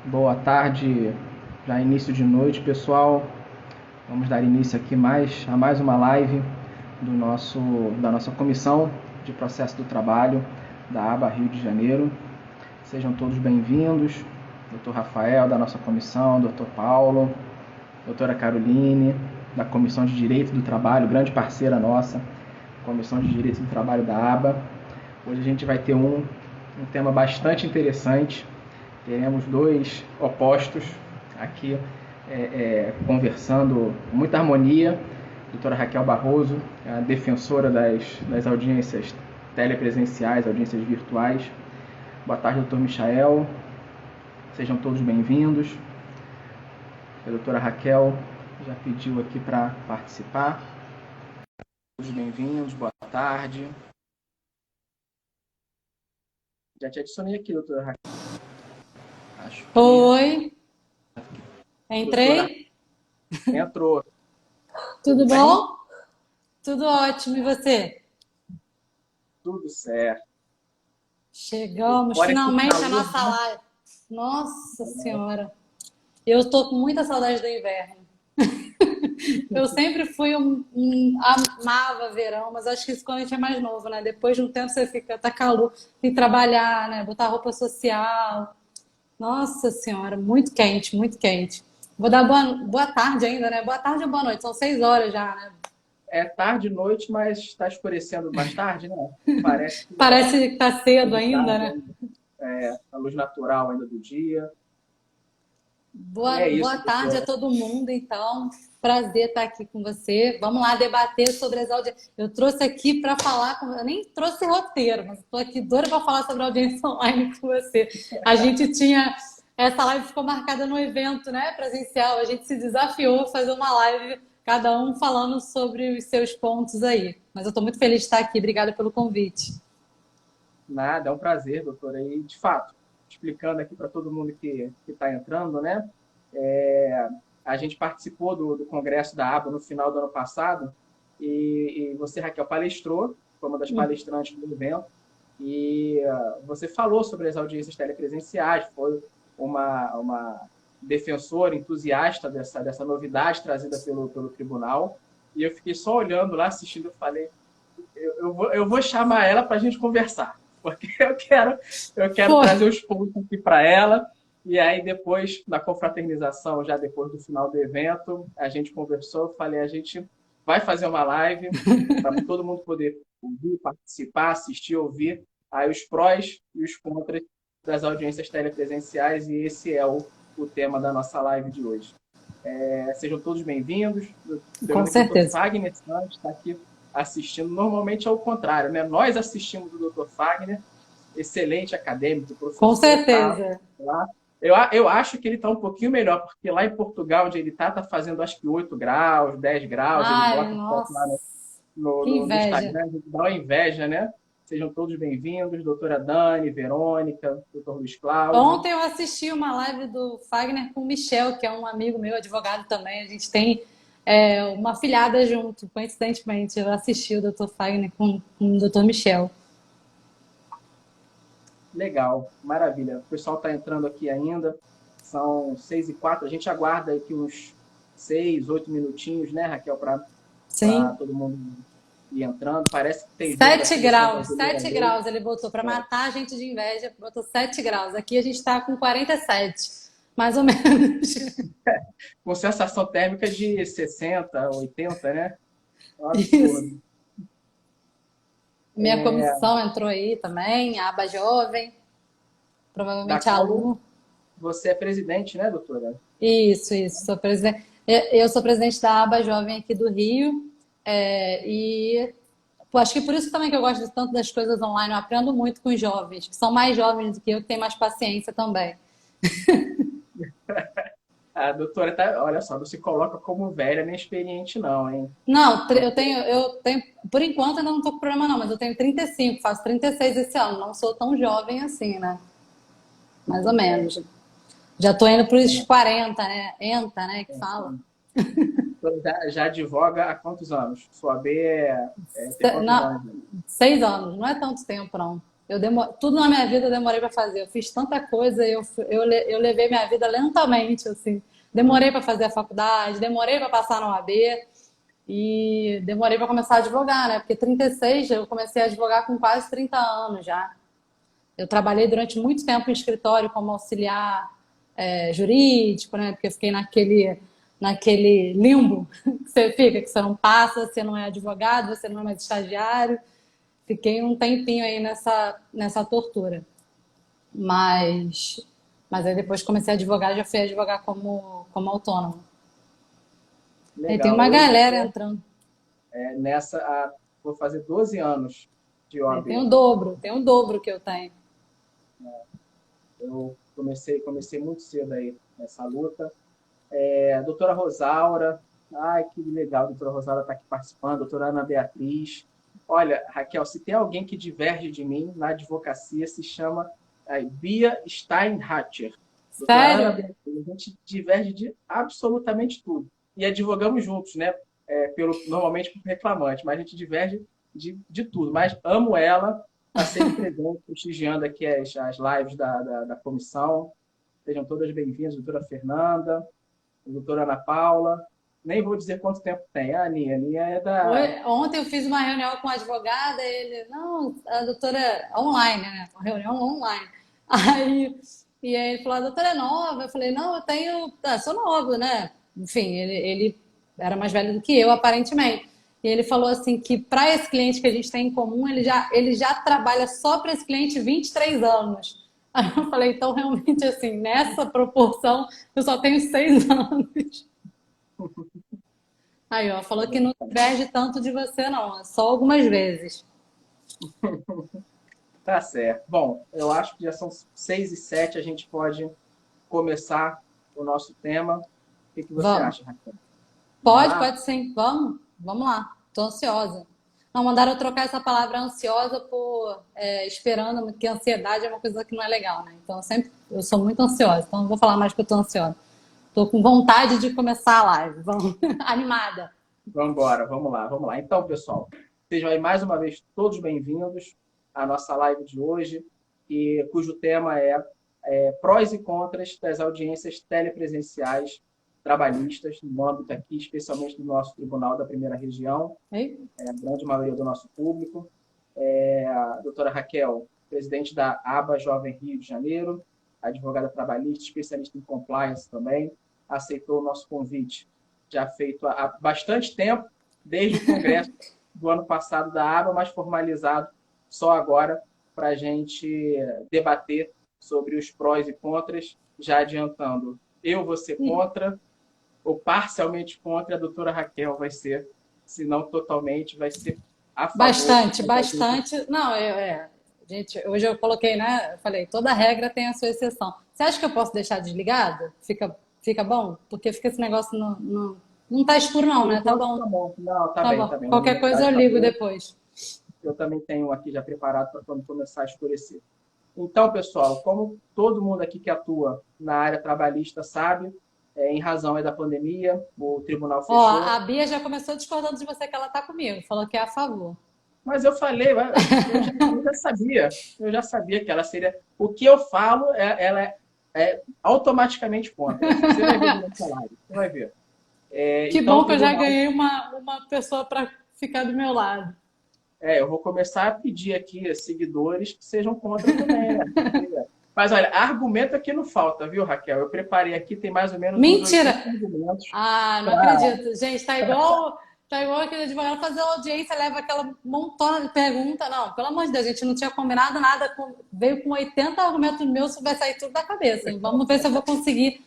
Boa tarde, já início de noite, pessoal. Vamos dar início aqui a mais uma live da nossa comissão de processo do trabalho da ABA Rio de Janeiro. Sejam todos bem-vindos. Dr. Rafael, da nossa comissão, Dr. Paulo, doutora Caroline, da Comissão de Direito do Trabalho, grande parceira nossa, Comissão de Direito do Trabalho da ABA. Hoje a gente vai ter um tema bastante interessante. Teremos dois opostos aqui conversando com muita harmonia. Doutora Raquel Barroso, a defensora das audiências telepresenciais, audiências virtuais. Boa tarde, doutor Michael. Sejam todos bem-vindos. A doutora Raquel já pediu aqui para participar. Todos bem-vindos, boa tarde. Já te adicionei aqui, doutora Raquel. Acho que... Oi, entrei. Entrou. Tudo bom? Tudo ótimo, e você? Tudo certo. Chegamos finalmente à nossa live. Nossa Senhora, eu estou com muita saudade do inverno. Eu sempre fui amava verão, mas acho que isso quando a gente é mais novo, né? Depois de um tempo você fica, tá calor, tem que trabalhar, né? Botar roupa social. Nossa Senhora, muito quente, muito quente. Vou dar boa tarde ainda, né? Boa tarde ou boa noite? São 6 horas já, né? É tarde e noite, mas está escurecendo mais tarde, né? Parece que Parece que tá cedo de ainda, tarde né? ainda. A luz natural ainda do dia. E é Boa isso, tarde a doutora. todo mundo, então. Prazer estar aqui com você. Vamos lá debater sobre as audiências. Eu trouxe aqui para falar com. Eu nem trouxe roteiro, mas estou aqui doida para falar sobre a audiência online com você. A gente tinha. Essa live ficou marcada no evento, né? Presencial. A gente se desafiou a fazer uma live, cada um falando sobre os seus pontos aí. Mas eu estou muito feliz de estar aqui. Obrigada pelo convite. Nada, é um prazer, doutora. E, de fato, explicando aqui para todo mundo que está entrando, né? A gente participou do congresso da ABA no final do ano passado e você, Raquel, palestrou, foi uma das palestrantes do evento, e você falou sobre as audiências telepresenciais, foi uma defensora entusiasta dessa novidade trazida pelo tribunal, e eu fiquei só olhando lá, assistindo, eu falei, eu vou chamar ela para a gente conversar, porque eu quero Foi. trazer os pontos aqui para ela. E aí, depois, na confraternização, já depois do final do evento, a gente conversou, eu falei, a gente vai fazer uma live para todo mundo poder ouvir, participar, assistir, ouvir aí os prós e os contras das audiências telepresenciais, e esse é o tema da nossa live de hoje. Sejam todos bem-vindos. Meu Com amigo Dr. certeza. Fagner Santos está aqui assistindo. Normalmente é o contrário, né? Nós assistimos o Dr. Fagner, excelente acadêmico, Com professor, tá certeza. lá. Eu acho que ele está um pouquinho melhor, porque lá em Portugal, onde ele está fazendo acho que 8 graus, 10 graus, ele Ai, bota foto lá nossa, que no inveja. Instagram, a gente dá uma inveja, né? Sejam todos bem-vindos, doutora Dani, Verônica, doutor Luiz Cláudio. Ontem eu assisti uma live do Fagner com o Michel, que é um amigo meu, advogado também. A gente tem uma filhada junto, coincidentemente. Eu assisti o Dr. Fagner com o Dr. Michel. Legal, maravilha. O pessoal está entrando aqui ainda. São 6h04. A gente aguarda aqui uns 6, 8 minutinhos, né, Raquel, para Sim. todo mundo ir entrando. Parece que tem jogo da Sete seleção graus, brasileira 7 hoje. graus ele botou. Para matar a gente de inveja, botou 7 graus. Aqui a gente está com 47, mais ou menos. Com sensação térmica de 60, 80, né? É um Isso. absurdo. Minha comissão entrou aí também, a aba jovem, Da provavelmente qual aluno. você é presidente, né, doutora? Isso. Sou presidente. Eu sou presidente da aba jovem aqui do Rio. E pô, acho que por isso também que eu gosto tanto das coisas online. Eu aprendo muito com os jovens, que são mais jovens do que eu, que têm mais paciência também. A doutora tá, olha só, não se coloca como velha nem experiente, não, hein? Não, eu tenho, por enquanto ainda não tô com problema não, mas eu tenho 35, faço 36 esse ano. Não sou tão jovem assim, né? Mais ou menos. Já tô indo pros 40, né? Enta, né? Que fala. Já advoga há quantos anos? Sua B tem quantos Não, anos? 6 anos, não é tanto tempo, não. Tudo na minha vida eu demorei para fazer. Eu fiz tanta coisa, eu levei minha vida lentamente, assim. Demorei para fazer a faculdade, demorei para passar na OAB e demorei para começar a advogar, né? Porque 36, eu comecei a advogar com quase 30 anos já. Eu trabalhei durante muito tempo em escritório como auxiliar jurídico, né? Porque eu fiquei naquele limbo que você fica, que você não passa, você não é advogado, você não é mais estagiário. Fiquei um tempinho aí nessa tortura. Mas, mas aí depois comecei a advogar, já fui advogar como autônomo. Aí tem Legal. uma Eu galera estou entrando. vou fazer 12 anos de Aí OAB. tem o dobro que eu tenho. Eu comecei muito cedo aí nessa luta. A doutora Rosaura, ai, que legal, a doutora Rosaura está aqui participando, a doutora Ana Beatriz. Olha, Raquel, se tem alguém que diverge de mim na advocacia, se chama Bia Steinhacher. Doutora Ana Sério? Beatriz, a gente diverge de absolutamente tudo. E advogamos juntos, né? Normalmente por reclamante, mas a gente diverge de tudo. Mas amo ela, está sempre presente, prestigiando aqui as lives da comissão. Sejam todas bem-vindas, doutora Fernanda, a doutora Ana Paula. Nem vou dizer quanto tempo tem. A Aninha é da. Ontem eu fiz uma reunião com um advogado, ele, não, a doutora online, né? Uma reunião online. Aí, e aí ele falou, a doutora é nova. Eu falei, não, eu tenho, sou nova, né? Enfim, ele era mais velho do que eu, aparentemente. E ele falou assim que para esse cliente que a gente tem em comum, ele já trabalha só para esse cliente 23 anos. Aí eu falei, então realmente assim, nessa proporção, eu só tenho 6 anos. Aí, ó, falou que não diverge tanto de você, não. É só algumas vezes. Tá certo. Bom, eu acho que já são 6h07, a gente pode começar o nosso tema. O que você Vamos. acha, Raquel? Vamos Pode, lá? pode sim. Vamos lá. Tô ansiosa. Não, mandaram eu trocar essa palavra ansiosa por esperando, porque ansiedade é uma coisa que não é legal, né? Então, eu sou muito ansiosa. Então, não vou falar mais que eu tô ansiosa. Tô com vontade de começar a live. Vamos. Animada. Vamos embora, vamos lá, vamos lá. Então, pessoal, sejam aí mais uma vez todos bem-vindos à nossa live de hoje, cujo tema é prós e contras das audiências telepresenciais trabalhistas, no âmbito aqui, especialmente do nosso Tribunal da Primeira Região, Ei? a grande maioria do nosso público. A doutora Raquel, presidente da ABA Jovem Rio de Janeiro, advogada trabalhista, especialista em compliance também, aceitou o nosso convite, já feito há bastante tempo, desde o congresso do ano passado da ABA, mas formalizado só agora para a gente debater sobre os prós e contras, já adiantando. Eu vou ser contra, ou parcialmente contra, a doutora Raquel vai ser, se não totalmente, vai ser a favor. Bastante, bastante. Não, gente, hoje eu coloquei, né? Eu falei, toda regra tem a sua exceção. Você acha que eu posso deixar desligado? Fica bom? Porque fica esse negócio não tá escuro não, né? Tá bom. Tá bom. Não, Tá tá bom. bem. Qualquer coisa eu Tá ligo boa. depois. Eu também tenho um aqui já preparado para quando começar a escurecer. Então, pessoal, como todo mundo aqui que atua na área trabalhista sabe, em razão da pandemia, o tribunal Ó, fechou. a Bia já começou discordando de você que ela tá comigo. Falou que é a favor. Mas eu falei, eu já sabia que ela seria. O que eu falo, ela é automaticamente contra. Você vai ver no meu salário, você vai ver. Que Então, o bom que eu já tribunal. ganhei uma pessoa para ficar do meu lado. Eu vou começar a pedir aqui seguidores que sejam contra também, né? Mas olha, argumento aqui não falta, viu, Raquel? Eu preparei aqui, tem mais ou menos uns Mentira! 80 argumentos. Ah, não Pra... acredito. Gente, tá igual aquele advogado fazer audiência, leva aquela montona de pergunta. Não, pelo amor de Deus, a gente não tinha combinado nada, veio com 80 argumentos meus, vai sair tudo da cabeça. Hein? Vamos ver se eu vou conseguir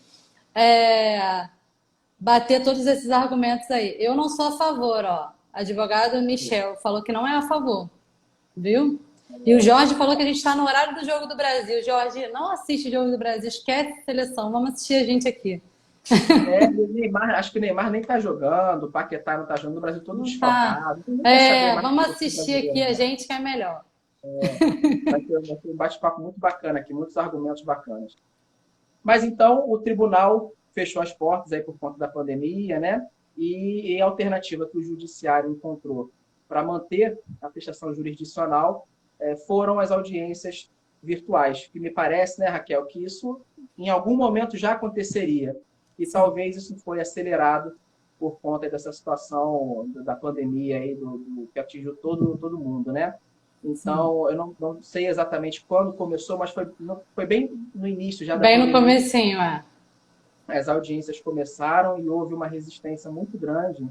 bater todos esses argumentos aí. Eu não sou a favor, ó. Advogado Michel falou que não é a favor, viu? E o Jorge falou que a gente está no horário do Jogo do Brasil. Jorge, não assiste o Jogo do Brasil, esquece a seleção, vamos assistir a gente aqui. O Neymar, acho que o Neymar nem tá jogando, o Paquetá não tá jogando, o Brasil todo Não tá. desfalcado. Não quer saber mais Vamos da seleção assistir aqui brasileira, a não. gente que é melhor. Vai ter um bate-papo muito bacana aqui, muitos argumentos bacanas. Mas então o tribunal fechou as portas aí por conta da pandemia, né? E a alternativa que o judiciário encontrou para manter a prestação jurisdicional foram as audiências virtuais, que me parece, né, Raquel, que isso em algum momento já aconteceria, e talvez isso foi acelerado por conta dessa situação da pandemia aí, que atingiu todo mundo, né? Então, eu não sei exatamente quando começou, mas foi bem no início já da Bem no pandemia. comecinho, As audiências começaram e houve uma resistência muito grande,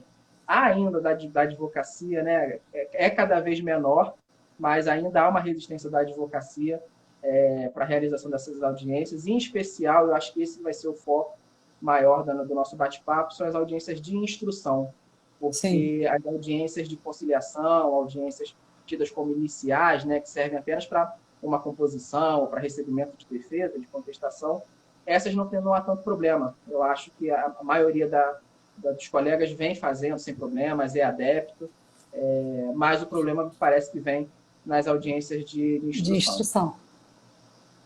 ainda da advocacia, né? É cada vez menor, mas ainda há uma resistência da advocacia para a realização dessas audiências. Em especial, eu acho que esse vai ser o foco maior do nosso bate-papo, são as audiências de instrução, Sim. porque as audiências de conciliação, audiências tidas como iniciais, né, que servem apenas para uma composição, ou para recebimento de defesa, de contestação, essas não há tanto problema. Eu acho que a maioria dos colegas vem fazendo sem problemas, é adepto, mas o problema parece que vem nas audiências de De instrução. instrução.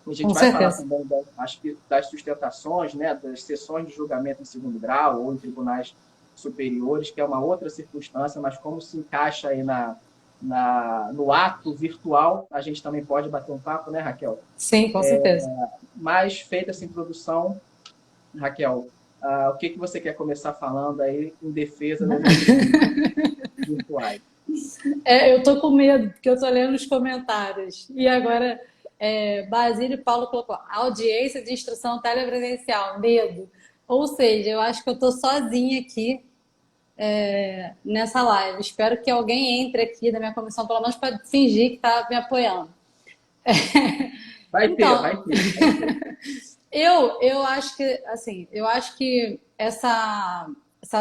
A gente Com vai falar certeza. também acho que das sustentações, né, das sessões de julgamento em segundo grau ou em tribunais superiores, que é uma outra circunstância, mas como se encaixa aí no ato virtual, a gente também pode bater um papo, né, Raquel? Sim, com certeza. Mas, feita essa introdução, Raquel, o que você quer começar falando aí em defesa das audiências virtuais? Eu tô com medo, porque eu tô lendo os comentários. E agora, Basílio Paulo colocou audiência de instrução telepresencial, medo. Ou seja, eu acho que eu tô sozinha aqui nessa live. Espero que alguém entre aqui da minha comissão, pelo menos para fingir que está me apoiando. Vai ter, Então, vai ter, vai ter. eu acho que, assim, eu acho que essa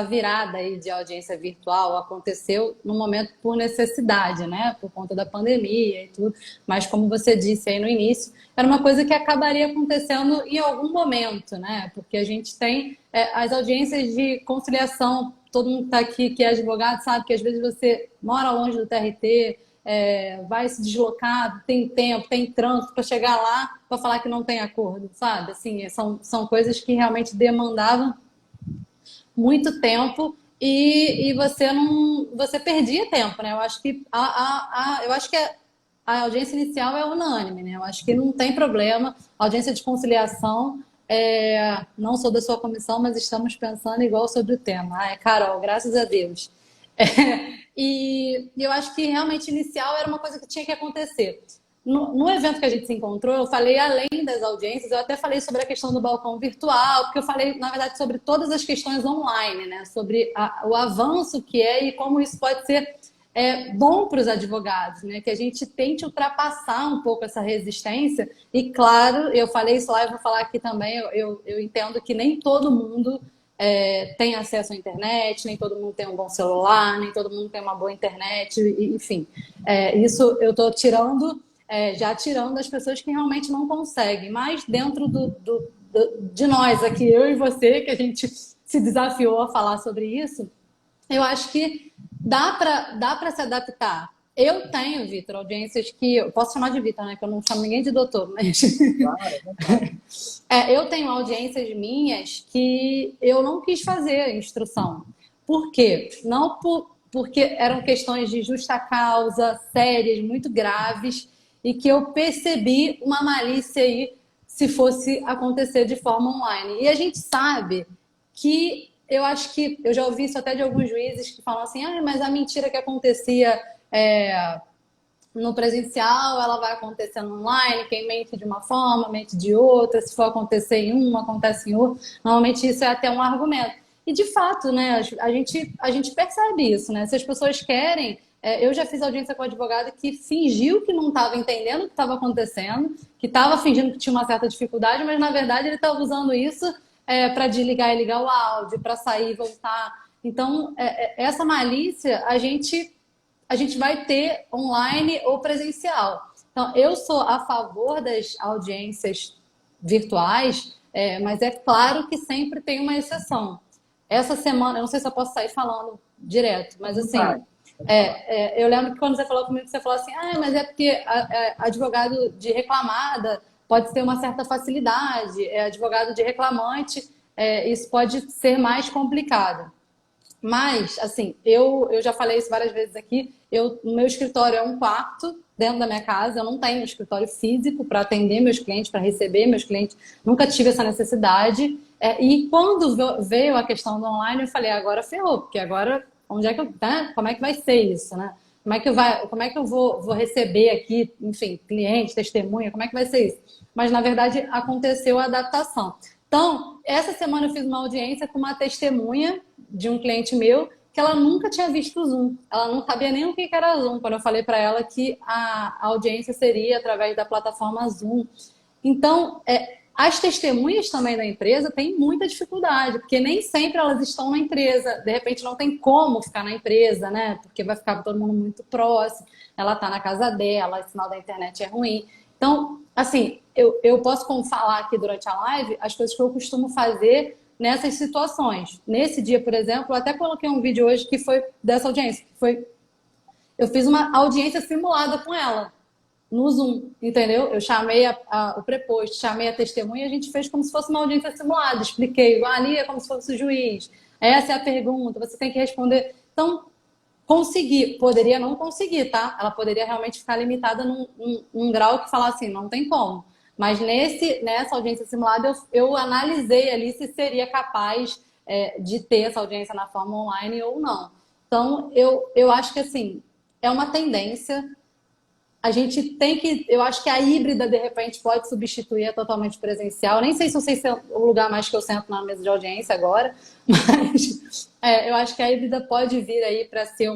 virada aí de audiência virtual aconteceu no momento por necessidade, né? Por conta da pandemia e tudo. Mas como você disse aí no início, era uma coisa que acabaria acontecendo em algum momento, né? Porque a gente tem as audiências de conciliação. Todo mundo que está aqui que é advogado sabe que às vezes você mora longe do TRT, vai se deslocar, tem tempo, tem trânsito para chegar lá para falar que não tem acordo, sabe? Assim, são coisas que realmente demandavam muito tempo e você perdia tempo, né? Eu acho que a audiência inicial é unânime, né? Eu acho que não tem problema. A audiência de conciliação, não sou da sua comissão, mas estamos pensando igual sobre o tema. Carol, graças a Deus. E eu acho que realmente inicial era uma coisa que tinha que acontecer. No evento que a gente se encontrou, eu falei além das audiências, eu até falei sobre a questão do balcão virtual, porque eu falei, na verdade, sobre todas as questões online, né? Sobre o avanço que é e como isso pode ser bom para os advogados, né? Que a gente tente ultrapassar um pouco essa resistência. E, claro, eu falei isso lá, eu vou falar aqui também, eu entendo que nem todo mundo tem acesso à internet, nem todo mundo tem um bom celular, nem todo mundo tem uma boa internet, enfim. Isso eu estou já tirando as pessoas que realmente não conseguem, mas dentro de nós aqui, eu e você, que a gente se desafiou a falar sobre isso, eu acho que dá para se adaptar. Eu tenho, Vitor, audiências que... Eu posso chamar de Vitor, né? Que eu não chamo ninguém de doutor, mas... Claro. Eu tenho audiências minhas que eu não quis fazer instrução. Por quê? Não porque eram questões de justa causa, sérias, muito graves, e que eu percebi uma malícia aí se fosse acontecer de forma online. E a gente sabe que eu acho que eu já ouvi isso até de alguns juízes que falam assim, mas a mentira que acontecia no presencial, ela vai acontecer no online, quem mente de uma forma, mente de outra, se for acontecer em um, acontece em outro. Normalmente isso é até um argumento. E de fato, né, a gente percebe isso, né? Se as pessoas querem... eu já fiz audiência com um advogado que fingiu que não estava entendendo o que estava acontecendo, que estava fingindo que tinha uma certa dificuldade, mas na verdade ele estava usando isso para desligar e ligar o áudio, para sair e voltar. Então, essa malícia a gente vai ter online ou presencial. Então, eu sou a favor das audiências virtuais, mas é claro que sempre tem uma exceção. Essa semana, eu não sei se eu posso sair falando direto, mas assim, eu lembro que quando você falou comigo, você falou assim, mas é porque advogado de reclamada pode ter uma certa facilidade, advogado de reclamante, isso pode ser mais complicado. Mas, assim, eu já falei isso várias vezes aqui, o meu escritório é um quarto dentro da minha casa, eu não tenho um escritório físico para atender meus clientes, para receber meus clientes, nunca tive essa necessidade. E quando veio a questão do online, eu falei, agora ferrou, porque agora, onde é que eu, né? Como é que vai ser isso, né? Como é que eu vou receber aqui, enfim, cliente, testemunha, como é que vai ser isso? Mas, na verdade, aconteceu a adaptação. Então, essa semana eu fiz uma audiência com uma testemunha de um cliente meu que ela nunca tinha visto o Zoom. Ela não sabia nem o que era Zoom quando eu falei para ela que a audiência seria através da plataforma Zoom. Então, as testemunhas também da empresa têm muita dificuldade, porque nem sempre elas estão na empresa. De repente, não tem como ficar na empresa, né? Porque vai ficar todo mundo muito próximo. Ela está na casa dela, o sinal da internet é ruim. Então, assim, eu posso falar aqui durante a live as coisas que eu costumo fazer nessas situações. Nesse dia, por exemplo, eu até coloquei um vídeo hoje que foi dessa audiência. Eu fiz uma audiência simulada com ela no Zoom, entendeu? Eu chamei o preposto, chamei a testemunha e a gente fez como se fosse uma audiência simulada. Expliquei, ali é como se fosse o juiz. Essa é a pergunta, você tem que responder. Então, conseguir, poderia não conseguir, tá? Ela poderia realmente ficar limitada num grau que falar assim, não tem como. Mas nessa audiência simulada, eu analisei ali se seria capaz de ter essa audiência na forma online ou não. Então, eu acho que, assim, é uma tendência. A gente tem que... Eu acho que a híbrida, de repente, pode substituir a totalmente presencial. Nem sei se eu sei se é o lugar mais que eu sento na mesa de audiência agora, mas eu acho que a híbrida pode vir aí para ser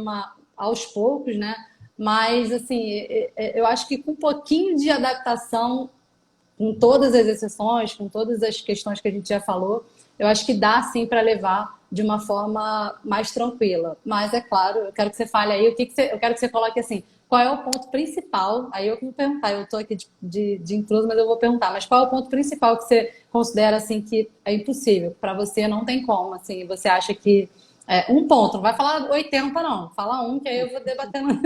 aos poucos, né? Mas, assim, eu acho que com um pouquinho de adaptação, com todas as exceções, com todas as questões que a gente já falou, eu acho que dá, sim, para levar de uma forma mais tranquila. Mas, é claro, eu quero que você fale aí, eu quero que você coloque assim, qual é o ponto principal, aí eu vou perguntar, eu estou aqui de intruso, mas eu vou perguntar, mas qual é o ponto principal que você considera, assim, que é impossível? Para você não tem como, assim, você acha que um ponto, não vai falar 80 não, fala um, que aí eu vou debatendo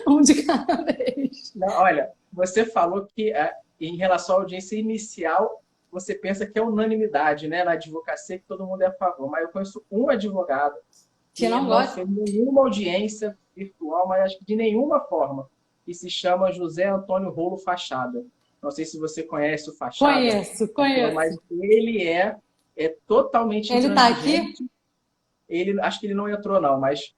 um de cada vez. Não, olha, você falou que em relação à audiência inicial, você pensa que é unanimidade, né, na advocacia, que todo mundo é a favor. Mas eu conheço um advogado Que que não não gosta? fez nenhuma audiência virtual, mas acho que de nenhuma forma, que se chama José Antônio Rolo Fachada. Não sei se você conhece o Fachada, Conheço, mas conheço. ele é totalmente Ele tá aqui? intransigente. Ele, acho que ele não entrou, não, mas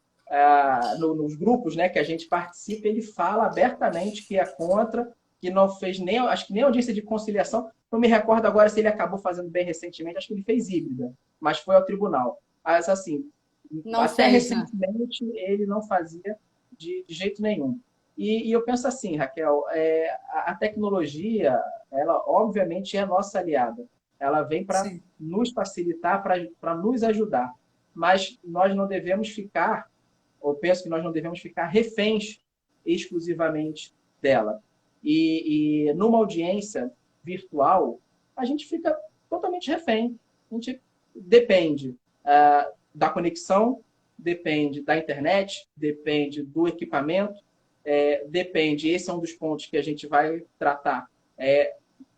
nos grupos, né, que a gente participa, ele fala abertamente que é contra, que não fez nem, acho que nem audiência de conciliação. Não me recordo agora se ele acabou fazendo bem recentemente, acho que ele fez híbrida, mas foi ao tribunal. Mas, assim, Não até fez, né? recentemente ele não fazia de jeito nenhum. E eu penso assim, Raquel, a tecnologia, ela obviamente é nossa aliada. Ela vem para Sim. nos facilitar, para nos ajudar. Mas nós não devemos ficar, ou penso que nós não devemos ficar reféns exclusivamente dela. E numa audiência virtual, a gente fica totalmente refém. A gente depende da conexão, depende da internet, depende do equipamento, depende, esse é um dos pontos que a gente vai tratar,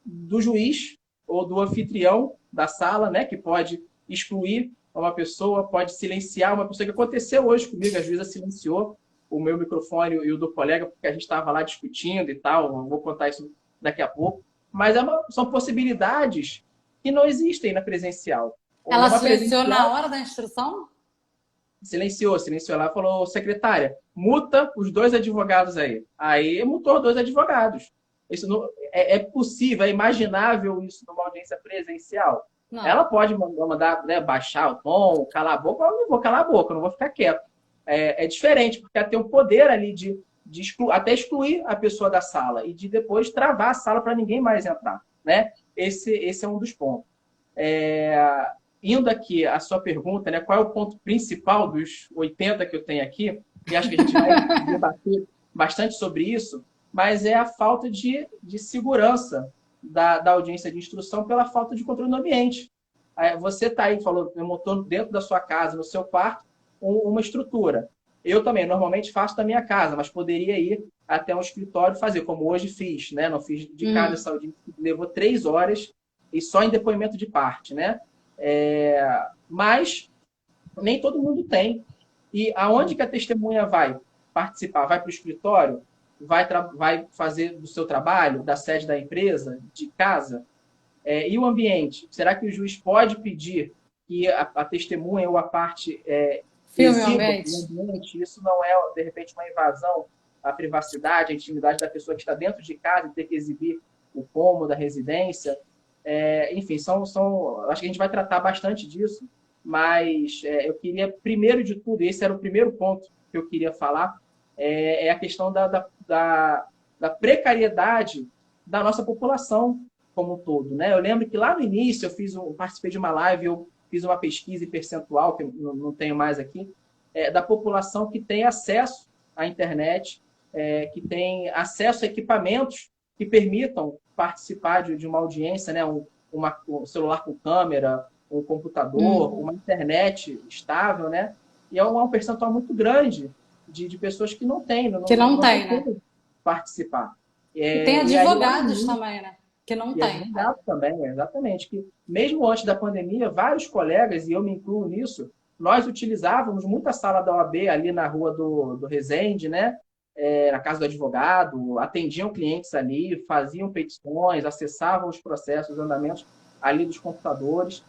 do juiz ou do anfitrião da sala, né, que pode excluir uma pessoa, pode silenciar uma pessoa, que aconteceu hoje comigo, a juíza silenciou o meu microfone e o do colega, porque a gente estava lá discutindo e tal, eu vou contar isso daqui a pouco, mas são possibilidades que não existem na presencial. Ou Ela numa silenciou na presencial, hora da instrução? silenciou ela falou, secretária, muta os dois advogados aí. Aí mutou os dois advogados. Isso não, é possível, é imaginável isso numa audiência presencial. Não. Ela pode mandar, né, baixar o tom, calar a boca, eu não vou calar a boca, eu não vou ficar quieto. É diferente, porque ela tem o poder ali de até excluir a pessoa da sala e de depois travar a sala para ninguém mais entrar. Né? Esse é um dos pontos. Indo aqui à sua pergunta, né, qual é o ponto principal dos 80 que eu tenho aqui, e acho que a gente vai debater bastante sobre isso, mas é a falta de segurança da audiência de instrução pela falta de controle no ambiente. Você está aí, falou, montou dentro da sua casa, no seu quarto, uma estrutura. Eu também, normalmente, faço da minha casa, mas poderia ir até um escritório fazer, como hoje fiz. Né? Não fiz de casa essa audiência, levou 3 horas, e só em depoimento de parte. Né? Mas nem todo mundo tem. E aonde que a testemunha vai participar? Vai para o escritório? Vai fazer do seu trabalho, da sede da empresa, de casa? E o ambiente? Será que o juiz pode pedir que a testemunha ou a parte Filme o exiba ambiente. o ambiente? Isso não é, de repente, uma invasão à privacidade, à intimidade da pessoa que está dentro de casa e ter que exibir o cômodo, a residência? Enfim, acho que a gente vai tratar bastante disso, mas eu queria, primeiro de tudo, esse era o primeiro ponto que eu queria falar, a questão da precariedade da nossa população como um todo, né? Eu lembro que lá no início eu participei de uma live, eu fiz uma pesquisa em percentual, que eu não tenho mais aqui, da população que tem acesso à internet, que tem acesso a equipamentos que permitam participar de uma audiência, né? Um celular com câmera, um computador, uma internet estável, né? E é um percentual muito grande de pessoas que não têm, que não tem, né? Participar. E tem advogados também, né? Que não tem. Advogados também, exatamente. Que mesmo antes da pandemia, vários colegas, e eu me incluo nisso, nós utilizávamos muita sala da OAB ali na rua do Resende, né? Na casa do advogado, atendiam clientes ali, faziam petições, acessavam os processos, os andamentos ali dos computadores,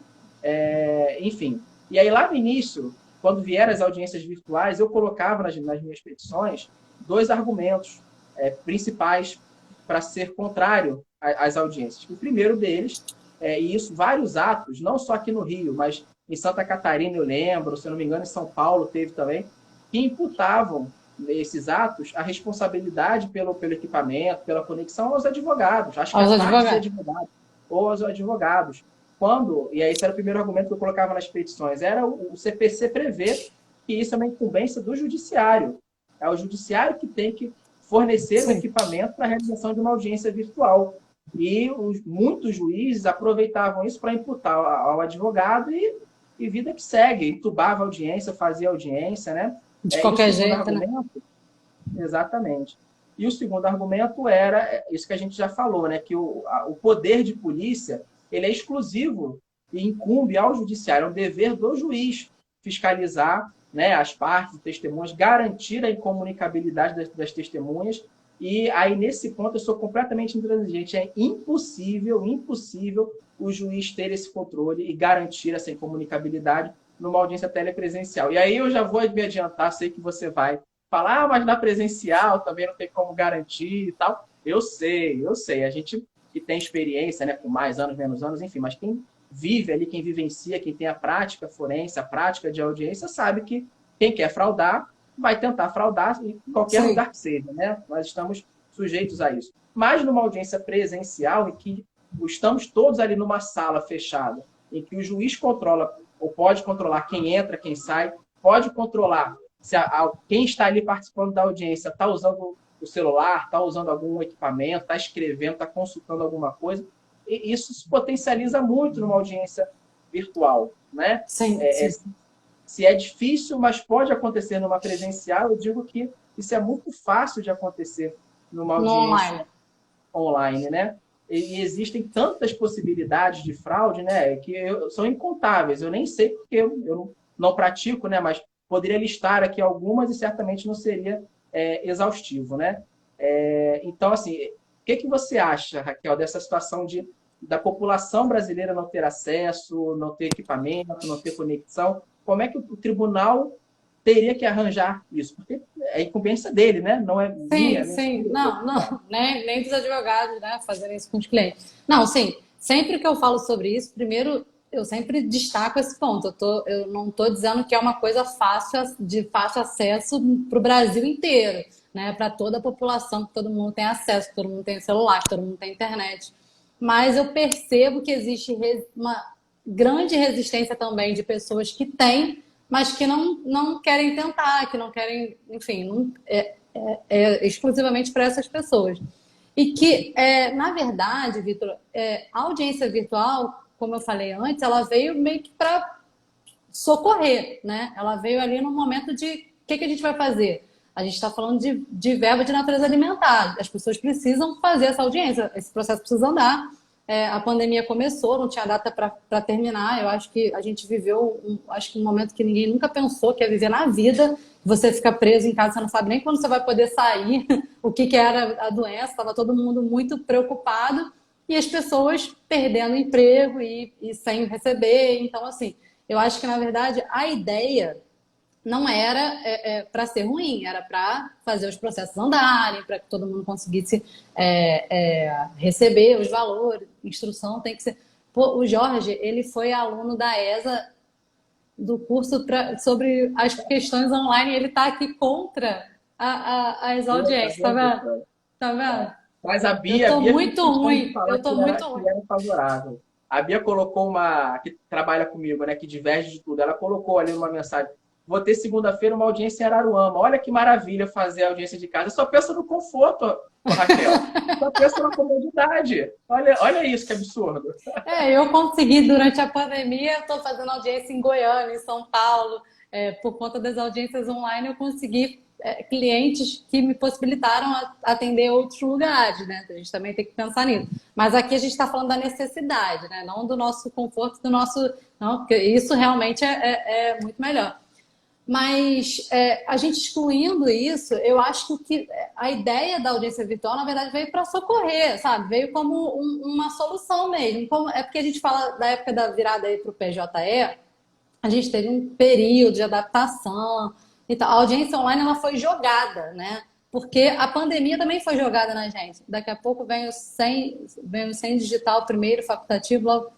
enfim. E aí, lá no início, quando vieram as audiências virtuais, eu colocava nas minhas petições 2 argumentos principais para ser contrário às audiências. O primeiro deles, e isso, vários atos, não só aqui no Rio, mas em Santa Catarina, eu lembro, se eu não me engano, em São Paulo teve também, que imputavam esses atos a responsabilidade pelo equipamento, pela conexão aos advogados. Acho que aos advogados. E aí esse era o primeiro argumento que eu colocava nas petições, era o CPC prever que isso é uma incumbência do judiciário. É o judiciário que tem que fornecer o equipamento para a realização de uma audiência virtual. E muitos juízes aproveitavam isso para imputar ao advogado e vida que segue. Entubava a audiência, fazia audiência, né? De qualquer jeito, né? Exatamente. E o segundo argumento era isso que a gente já falou, né? Que o poder de polícia ele é exclusivo e incumbe ao judiciário. É um dever do juiz fiscalizar, né, as partes, os testemunhas, garantir a incomunicabilidade das testemunhas. E aí, nesse ponto, eu sou completamente intransigente. É impossível o juiz ter esse controle e garantir essa incomunicabilidade numa audiência telepresencial. E aí eu já vou me adiantar, sei que você vai falar, mas na presencial também não tem como garantir e tal. Eu sei. A gente que tem experiência, né, com mais anos, menos anos, enfim, mas quem vive ali, quem vivencia, quem tem a prática forense, a prática de audiência, sabe que quem quer fraudar vai tentar fraudar em qualquer lugar que seja, né? Nós estamos sujeitos a isso. Mas numa audiência presencial, em que estamos todos ali numa sala fechada, em que o juiz controla, ou pode controlar quem entra, quem sai, pode controlar se quem está ali participando da audiência está usando o celular, está usando algum equipamento, está escrevendo, está consultando alguma coisa. E isso se potencializa muito numa audiência virtual, né? Sim. Se é difícil, mas pode acontecer numa presencial, eu digo que isso é muito fácil de acontecer numa audiência online, né? E existem tantas possibilidades de fraude, né? Que são incontáveis. Eu nem sei porque eu não pratico, né? Mas poderia listar aqui algumas e certamente não seria exaustivo, né? Então, assim, o que você acha, Raquel, dessa situação da população brasileira não ter acesso, não ter equipamento, não ter conexão? Como é que o tribunal teria que arranjar isso? Porque é incumbência dele, né? Não é minha. Sim. Não. Nem dos advogados, né? Fazerem isso com os clientes. Não, sim. Sempre que eu falo sobre isso, primeiro, eu sempre destaco esse ponto. Eu não estou dizendo que é uma coisa de fácil acesso para o Brasil inteiro, né? Para toda a população, que todo mundo tem acesso, que todo mundo tem celular, que todo mundo tem internet. Mas eu percebo que existe uma grande resistência também de pessoas que têm, mas que não querem tentar, que não querem, enfim, é exclusivamente para essas pessoas. E que, na verdade, Vitor, a audiência virtual, como eu falei antes, ela veio meio que para socorrer, né? Ela veio ali no momento de o que a gente vai fazer? A gente está falando de verba de natureza alimentar. As pessoas precisam fazer essa audiência, esse processo precisa andar. a pandemia começou, não tinha data para terminar. Eu acho que a gente viveu, acho que um momento que ninguém nunca pensou que é viver na vida. Você fica preso em casa, você não sabe nem quando você vai poder sair, o que era a doença. Estava todo mundo muito preocupado e as pessoas perdendo emprego e sem receber. Então, assim, eu acho que, na verdade, a ideia não era para ser ruim, era para fazer os processos andarem, para que todo mundo conseguisse receber os valores, instrução tem que ser. Pô, o Jorge, ele foi aluno da ESA do curso sobre as questões online, ele está aqui contra as Tá audiências, tá vendo, vendo? doutora? Tá É. vendo? Mas a Eu Bia, tô fez muito questão de ruim, falar eu tô muito ruim. que era favorável. A Bia colocou que trabalha comigo, né, que diverge de tudo. Ela colocou ali uma mensagem: vou ter segunda-feira uma audiência em Araruama. Olha que maravilha fazer a audiência de casa. Eu só penso no conforto, ô, Raquel. Só penso na comodidade. Olha isso, que absurdo. Eu consegui durante a pandemia, eu estou fazendo audiência em Goiânia, em São Paulo, por conta das audiências online, eu consegui clientes que me possibilitaram atender outros lugares, né? A gente também tem que pensar nisso. Mas aqui a gente está falando da necessidade, né? Não do nosso conforto, do nosso. Não, porque isso realmente é muito melhor. Mas a gente excluindo isso, eu acho que a ideia da audiência virtual, na verdade, veio para socorrer, sabe? Veio como uma solução mesmo. É porque a gente fala da época da virada aí para o PJE, a gente teve um período de adaptação e tal. A audiência online ela foi jogada, né? Porque a pandemia também foi jogada na gente. Daqui a pouco vem o 100 digital primeiro, facultativo, logo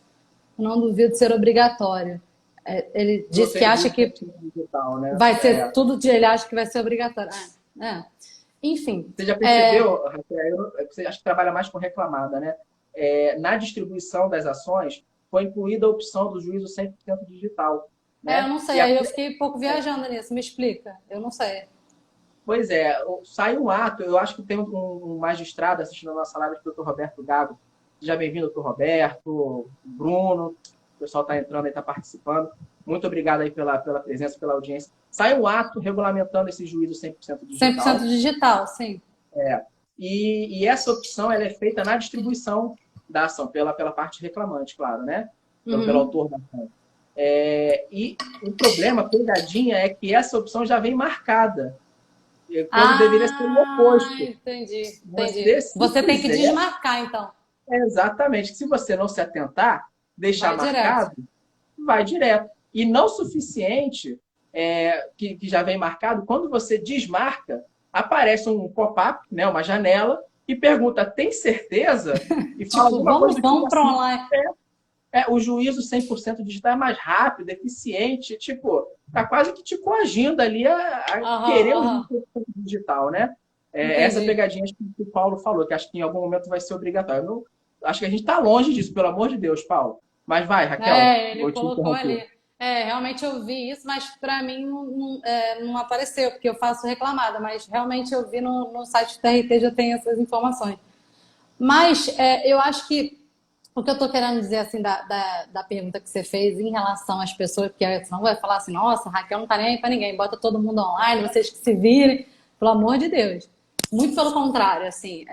não duvido ser obrigatório. Ele disse que Você acha que digital, né? vai ser tudo de ele acha que vai ser obrigatório. Enfim. Você já percebeu, Raquel, você acha que trabalha mais com reclamada, né? Na distribuição das ações, foi incluída a opção do juízo 100% digital. Eu Né? não sei, aí eu fiquei um pouco viajando nisso, me explica. Eu não sei. Pois é, sai um ato, eu acho que tem um magistrado assistindo a nossa live, o doutor Roberto Gago. Seja bem-vindo, doutor Roberto, Bruno, o pessoal está entrando e está participando. Muito obrigado aí pela presença, pela audiência. Sai um ato regulamentando esse juízo 100% digital. 100% digital, sim. E essa opção ela é feita na distribuição da ação, pela parte reclamante, claro, né? Então, pelo autor da ação. E o problema, a pegadinha, é que essa opção já vem marcada, quando deveria ser o oposto. Entendi. Você tem que desmarcar, então. Exatamente. Se você não se atentar, deixar Vai marcado, vai direto. E não suficiente, que já vem marcado, quando você desmarca, aparece um pop-up, né, uma janela, e pergunta: tem certeza? E fala alguma coisa do vamos tipo para assim, online. o juízo 100% digital é mais rápido, eficiente, tipo, tá quase que te coagindo ali a querer o juízo 100% digital, né? Essa pegadinha que o Paulo falou, que acho que em algum momento vai ser obrigatório. Acho que a gente está longe disso, pelo amor de Deus, Paulo. Mas vai, Raquel. Ele colocou ali. Realmente eu vi isso, mas para mim não apareceu, porque eu faço reclamada, mas realmente eu vi no site do TRT já tem essas informações. Mas eu acho que o que eu estou querendo dizer assim da pergunta que você fez em relação às pessoas, porque senão vai falar assim, nossa, Raquel não tá nem aí para ninguém, bota todo mundo online, vocês que se virem, pelo amor de Deus. Muito pelo contrário, assim,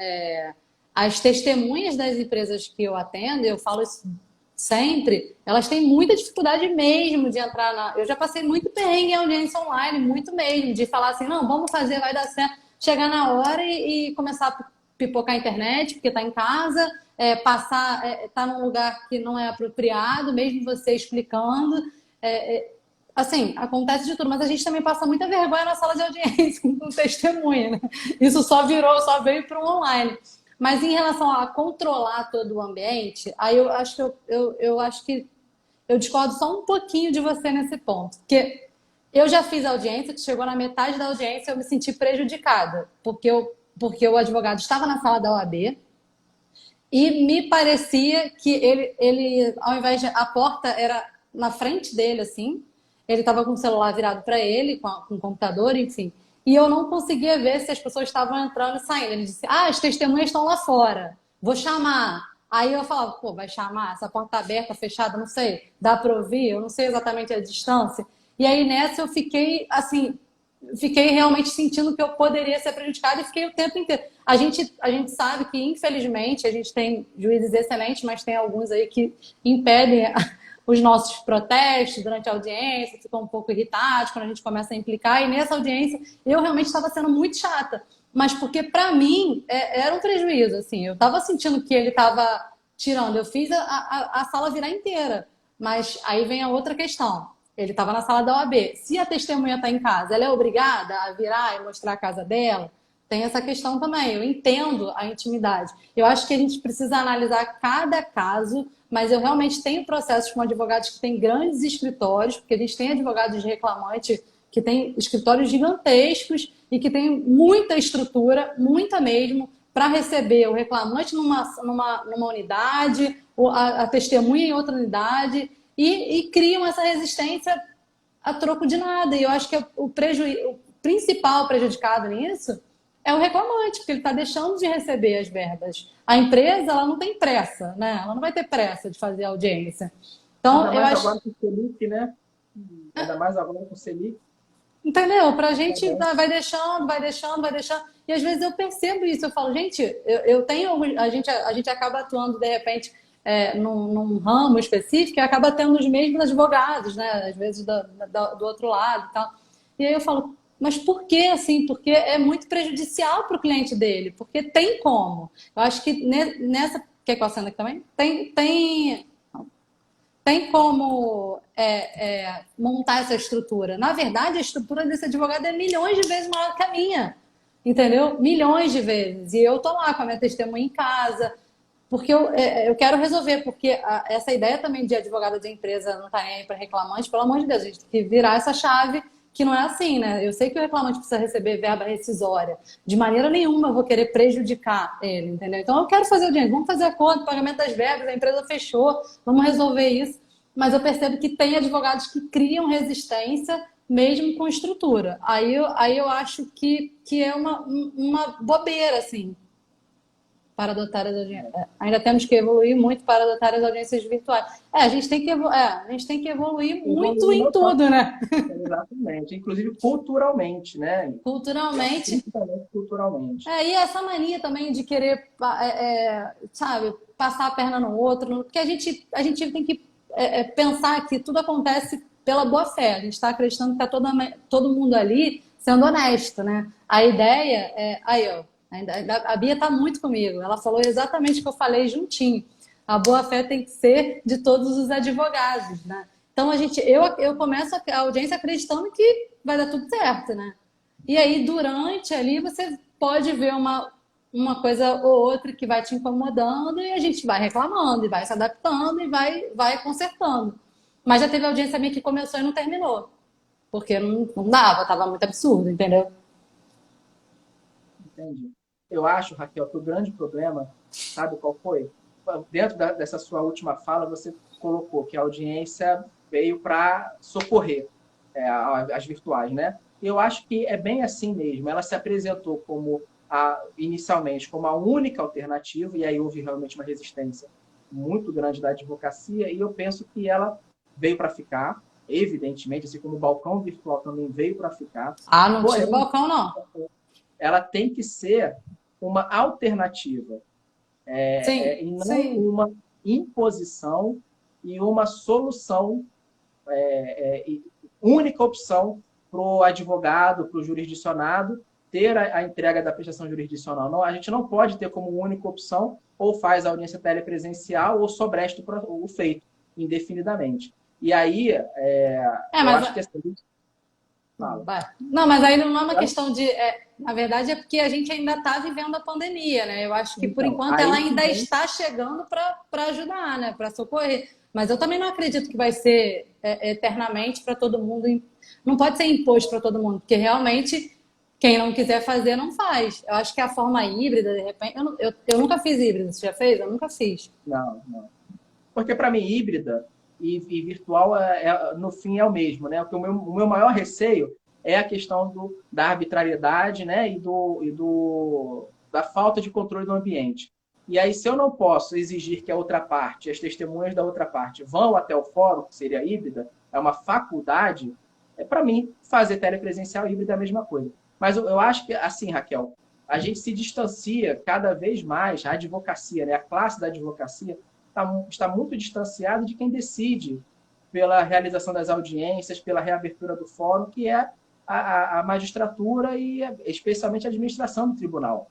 as testemunhas das empresas que eu atendo, eu falo isso sempre, elas têm muita dificuldade mesmo de entrar Eu já passei muito perrengue em audiência online, muito mesmo, de falar assim, não, vamos fazer, vai dar certo. Chegar na hora e começar a pipocar a internet, porque está em casa, tá num lugar que não é apropriado, mesmo você explicando. Assim, acontece de tudo, mas a gente também passa muita vergonha na sala de audiência com testemunha, né? Isso só veio para o online. Mas em relação a controlar todo o ambiente, aí eu acho que eu discordo só um pouquinho de você nesse ponto. Porque eu já fiz audiência que chegou na metade da audiência e eu me senti prejudicada. Porque o advogado estava na sala da OAB e me parecia que ele ao invés de... A porta era na frente dele, assim. Ele estava com o celular virado para ele, com o computador, enfim. E eu não conseguia ver se as pessoas estavam entrando e saindo. Ele disse, as testemunhas estão lá fora, vou chamar. Aí eu falava, pô, vai chamar? Essa porta tá aberta, fechada, não sei. Dá para ouvir? Eu não sei exatamente a distância. E aí nessa eu fiquei, assim, fiquei realmente sentindo que eu poderia ser prejudicada e fiquei o tempo inteiro. A gente sabe que, infelizmente, a gente tem juízes excelentes, mas tem alguns aí que impedem os nossos protestos durante a audiência, ficam um pouco irritados quando a gente começa a implicar. E nessa audiência, eu realmente estava sendo muito chata. Mas porque, para mim, era um prejuízo. Assim, eu estava sentindo que ele estava tirando. Eu fiz a sala virar inteira. Mas aí vem a outra questão. Ele estava na sala da OAB. Se a testemunha está em casa, ela é obrigada a virar e mostrar a casa dela? Tem essa questão também. Eu entendo a intimidade. Eu acho que a gente precisa analisar cada caso, mas eu realmente tenho processos com advogados que têm grandes escritórios, porque a gente tem advogados de reclamante que têm escritórios gigantescos e que têm muita estrutura, muita mesmo, para receber o reclamante numa unidade, a testemunha em outra unidade, e criam essa resistência a troco de nada. E eu acho que o principal prejudicado nisso é o reclamante, porque ele está deixando de receber as verbas. A empresa, ela não tem pressa, né? Ela não vai ter pressa de fazer a audiência. Então, Ainda eu mais acho... agora com o Selic, né? Ainda mais agora com o Selic. Entendeu? Pra gente vai deixando, vai deixando, vai deixando. E às vezes eu percebo isso, eu falo, gente, eu tenho. A gente acaba atuando, de repente, num ramo específico e acaba tendo os mesmos advogados, né? Às vezes do outro lado e tal. E aí eu falo, mas por que assim? Porque é muito prejudicial para o cliente dele, porque tem como. Eu acho que nessa. Quer que eu acenda aqui também? Tem como montar essa estrutura. Na verdade, a estrutura desse advogado é milhões de vezes maior que a minha. Entendeu? Milhões de vezes. E eu tô lá com a minha testemunha em casa, porque eu quero resolver, porque essa ideia também de advogado de empresa não tá nem aí para reclamante, pelo amor de Deus, a gente tem que virar essa chave que não é assim, né? Eu sei que o reclamante precisa receber verba rescisória. De maneira nenhuma eu vou querer prejudicar ele, entendeu? Então eu quero fazer o dinheiro, vamos fazer acordo, pagamento das verbas, a empresa fechou, vamos resolver isso. Mas eu percebo que tem advogados que criam resistência mesmo com estrutura. Aí eu acho que é uma bobeira, assim, para adotar as audiências. Ainda temos que evoluir muito para adotar as audiências virtuais. A gente tem que evoluir muito Evoluir em não só, tudo, né? exatamente, inclusive culturalmente, né? Culturalmente. Principalmente culturalmente. E essa mania também de querer, sabe, passar a perna no outro, porque a gente tem que pensar que tudo acontece pela boa fé. A gente está acreditando que está todo mundo ali sendo honesto, né? A ideia é. Aí, ó, a Bia está muito comigo. Ela falou exatamente o que eu falei juntinho. A boa fé tem que ser de todos os advogados, né? Então eu começo a audiência acreditando que vai dar tudo certo, né? E aí, durante ali, você pode ver uma coisa ou outra que vai te incomodando e a gente vai reclamando, e vai se adaptando e vai consertando. Mas já teve audiência minha que começou e não terminou. Porque não dava, tava muito absurdo, entendeu? Entendi. Eu acho, Raquel, que o grande problema, sabe qual foi? Dentro dessa sua última fala, você colocou que a audiência veio para socorrer as virtuais, né? Eu acho que é bem assim mesmo. Ela se apresentou inicialmente como a única alternativa, e aí houve realmente uma resistência muito grande da advocacia, e eu penso que ela veio para ficar, evidentemente, assim como o balcão virtual também veio para ficar. Ah, não tira o Porém, balcão, não. ela tem que ser uma alternativa, Sim, e não sim. uma imposição e uma solução, única opção para o advogado, para o jurisdicionado, ter a entrega da prestação jurisdicional. Não, a gente não pode ter como única opção ou faz a audiência telepresencial ou sobresta o feito indefinidamente. E aí, eu Mas acho que assim, fala. Não, mas aí não é uma questão de. Na verdade, é porque a gente ainda está vivendo a pandemia, né? Eu acho que por Então, enquanto ela aí que ainda vem. está chegando para ajudar, né? Para socorrer. Mas eu também não acredito que vai ser eternamente para todo mundo. Não pode ser imposto para todo mundo, porque realmente quem não quiser fazer, não faz. Eu acho que a forma híbrida, de repente. Eu nunca fiz híbrida. Você já fez? Eu nunca fiz. Não, não. Porque, para mim, híbrida e virtual, no fim, é o mesmo. Né? O meu maior receio é a questão da arbitrariedade, né? Da falta de controle do ambiente. E aí, se eu não posso exigir que a outra parte, as testemunhas da outra parte, vão até o fórum, que seria híbrida, é uma faculdade, para mim, fazer telepresencial e híbrido é a mesma coisa. Mas eu acho que, assim, Raquel, a gente se distancia cada vez mais, a advocacia, né? A classe da advocacia está muito distanciada de quem decide pela realização das audiências, pela reabertura do fórum, que é a magistratura e especialmente a administração do tribunal.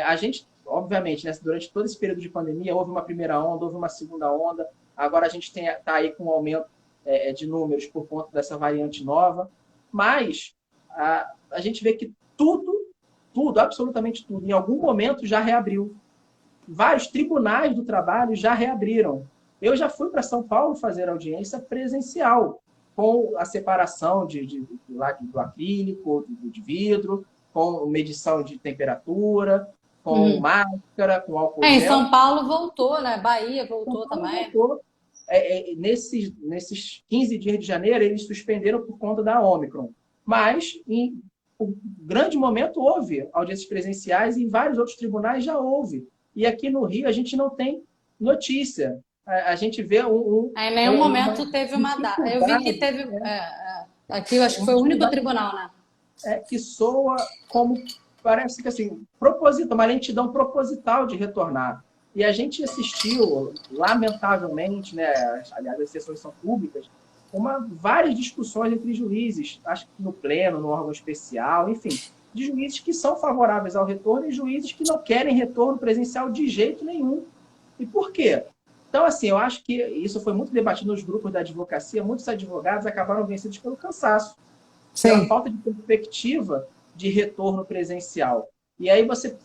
A gente, obviamente, né, durante todo esse período de pandemia, houve uma primeira onda, houve uma segunda onda, agora a gente está aí com um aumento de números por conta dessa variante nova, mas a gente vê que tudo, absolutamente tudo, em algum momento já reabriu. Vários tribunais do trabalho já reabriram. Eu já fui para São Paulo fazer audiência presencial, com a separação do acrílico, de vidro, com medição de temperatura, com máscara, com álcool Em gel. São Paulo voltou, né? Bahia voltou também. Voltou. Nesses 15 dias de janeiro, eles suspenderam por conta da Ômicron. Mas, em um grande momento, houve audiências presenciais e em vários outros tribunais já houve. E aqui no Rio, a gente não tem notícia. A gente vê Em nenhum momento teve uma data. Eu vi que teve... aqui eu acho que foi o único tribunal, né? Que soa como... Parece que, assim, uma lentidão proposital de retornar. E a gente assistiu, lamentavelmente, né, aliás, as sessões são públicas, várias discussões entre juízes, acho que no pleno, no órgão especial, enfim, de juízes que são favoráveis ao retorno e juízes que não querem retorno presencial de jeito nenhum. E por quê? Então, assim, eu acho que isso foi muito debatido nos grupos da advocacia, muitos advogados acabaram vencidos pelo cansaço, pela falta de perspectiva de retorno presencial. E aí você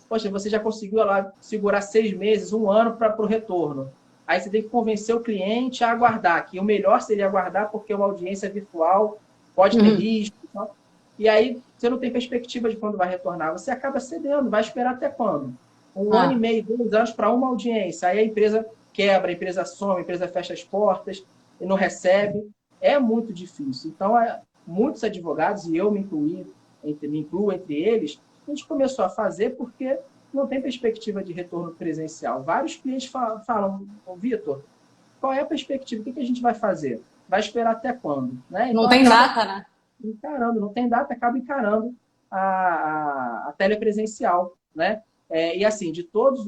já conseguiu lá segurar 6 meses, 1 ano para o retorno. Aí você tem que convencer o cliente a aguardar, que o melhor seria aguardar porque uma audiência virtual pode ter risco. Então, e aí você não tem perspectiva de quando vai retornar. Você acaba cedendo, vai esperar até quando? 1 ano e meio, 2 anos para uma audiência. Aí a empresa quebra, a empresa some, a empresa fecha as portas e não recebe. É muito difícil. Então, muitos advogados, e eu me incluo entre eles, a gente começou a fazer porque não tem perspectiva de retorno presencial. Vários clientes falam, Vitor, qual é a perspectiva? O que a gente vai fazer? Vai esperar até quando? Né? Então, não tem data, né? Não tem data, acaba encarando a telepresencial. Né? E assim, de todas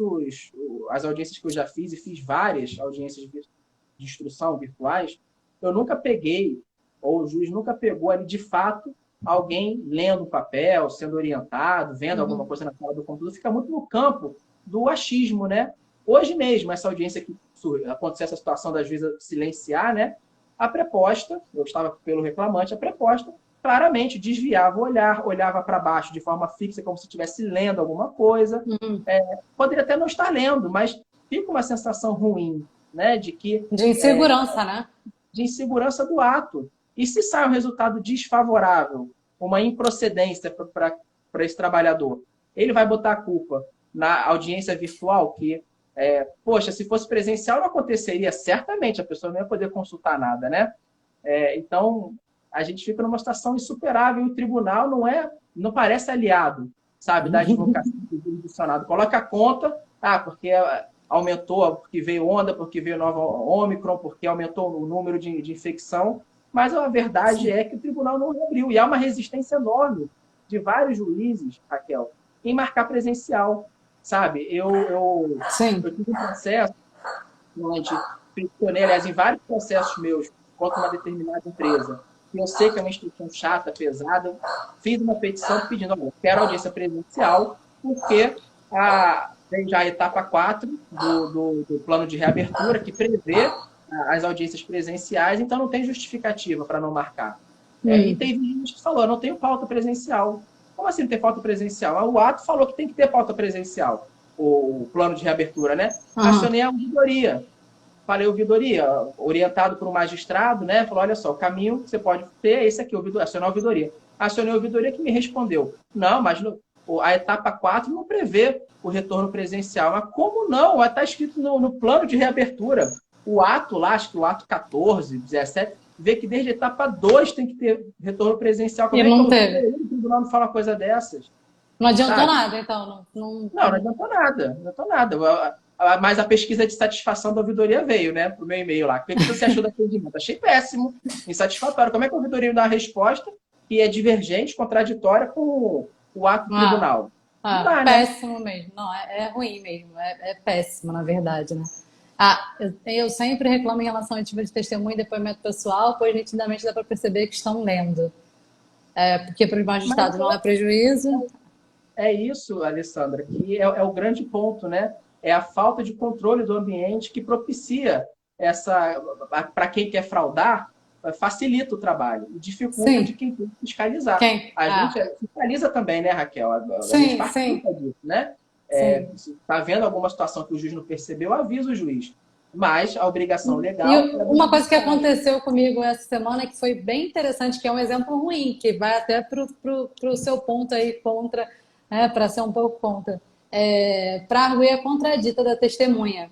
as audiências que eu já fiz, e fiz várias audiências de instrução virtuais, eu nunca peguei, ou o juiz nunca pegou ali de fato alguém lendo um papel, sendo orientado, vendo alguma coisa na tela do computador, fica muito no campo do achismo, né? Hoje mesmo, essa audiência que aconteceu, essa situação da juíza silenciar, né? A preposta, eu estava pelo reclamante, a preposta claramente desviava o olhar, olhava para baixo de forma fixa, como se estivesse lendo alguma coisa. Poderia até não estar lendo, mas fica uma sensação ruim, né? De insegurança, né? De insegurança do ato. E se sai um resultado desfavorável, uma improcedência para esse trabalhador, ele vai botar a culpa na audiência virtual, que, poxa, se fosse presencial não aconteceria, certamente, a pessoa não ia poder consultar nada, né? Então, a gente fica numa situação insuperável e o tribunal não parece aliado, sabe, da advocacia jurisdicionada. Coloca a conta, porque aumentou, porque veio onda, porque veio nova Ômicron, porque aumentou o número de infecção. Mas a verdade é que o tribunal não reabriu. E há uma resistência enorme de vários juízes, Raquel, em marcar presencial. Sabe? Eu tive um processo onde peticionei, aliás, em vários processos meus contra uma determinada empresa. Eu sei que é uma instituição chata, pesada. Eu fiz uma petição pedindo, quero audiência presencial, porque tem já a etapa 4 do plano de reabertura, que prevê as audiências presenciais, então não tem justificativa para não marcar. E teve gente que falou, não tenho pauta presencial. Como assim não tem pauta presencial? O ato falou que tem que ter pauta presencial, o plano de reabertura, né? Acionei a ouvidoria. Falei, ouvidoria, orientado por um magistrado, né? Falou, olha só, o caminho que você pode ter é esse aqui, acionar a ouvidoria. Acionei a ouvidoria que me respondeu, não, mas a etapa 4 não prevê o retorno presencial. Mas como não? Está escrito no plano de reabertura. O ato lá, acho que o ato 14, 17, vê que desde a etapa 2 tem que ter retorno presencial. E não teve. O tribunal não fala coisa dessas. Não adiantou nada, então? Não adiantou nada. Não adiantou nada. Mas a pesquisa de satisfação da ouvidoria veio, né? Pro meu e-mail lá. O que você achou do atendimento? Achei péssimo, insatisfatório. Como é que a ouvidoria dá uma resposta que é divergente, contraditória com o ato do Ah, tribunal? Não dá, né? péssimo mesmo. Não, é ruim mesmo. É péssimo, na verdade, né? Ah, eu sempre reclamo em relação ao tipo de testemunho e depoimento pessoal, pois nitidamente dá para perceber que estão lendo. Porque para os Mas magistrados não é prejuízo. é isso, Alessandra, que é o grande ponto, né? É a falta de controle do ambiente que propicia essa, para quem quer fraudar, facilita o trabalho e dificulta de Sim, quem tem que fiscalizar. quem? A gente Ah, fiscaliza também, né, Raquel? A gente sim, sim, participa disso, né? sim. Se está vendo alguma situação que o juiz não percebeu, avisa o juiz. Mas a obrigação E legal é do uma coisa que judiciário. aconteceu comigo essa semana que foi bem interessante, que é um exemplo ruim, que vai até pro seu ponto aí contra, né, para ser um pouco contra, para arguir a contradita da testemunha.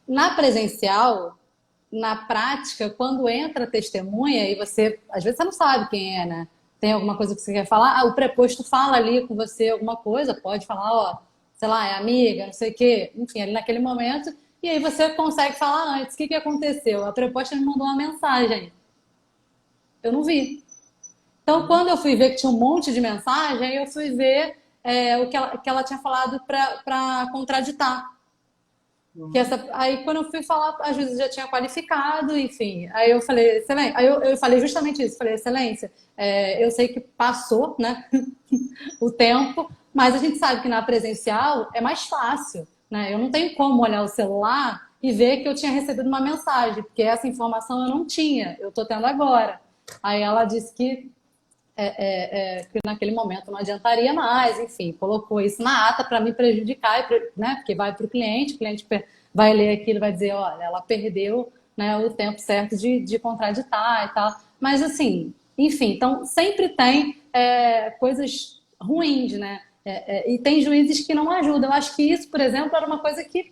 Na presencial, na prática, quando entra a testemunha e você, às vezes você não sabe quem é, né? Tem alguma coisa que você quer falar, o preposto fala ali com você alguma coisa, pode falar, ó, sei lá, é amiga, não sei o quê, enfim, ali naquele momento, e aí você consegue falar antes, o que que aconteceu? A preposta me mandou uma mensagem, eu não vi. Então, quando eu fui ver que tinha um monte de mensagem, aí eu fui ver o que ela tinha falado para contraditar. Aí quando eu fui falar, a juíza já tinha qualificado, enfim. Aí eu falei, excelência, aí eu falei justamente isso, falei, excelência, eu sei que passou, né, o tempo, mas a gente sabe que na presencial é mais fácil, né? Eu não tenho como olhar o celular e ver que eu tinha recebido uma mensagem, porque essa informação eu não tinha, eu tô tendo agora. Aí ela disse que naquele momento não adiantaria mais, enfim, colocou isso na ata para me prejudicar, né, porque vai para o cliente vai ler aquilo e vai dizer, olha, ela perdeu, né, o tempo certo de contraditar e tal. Mas assim, enfim, então sempre tem coisas ruins, né? E tem juízes que não ajudam. Eu acho que isso, por exemplo, era uma coisa que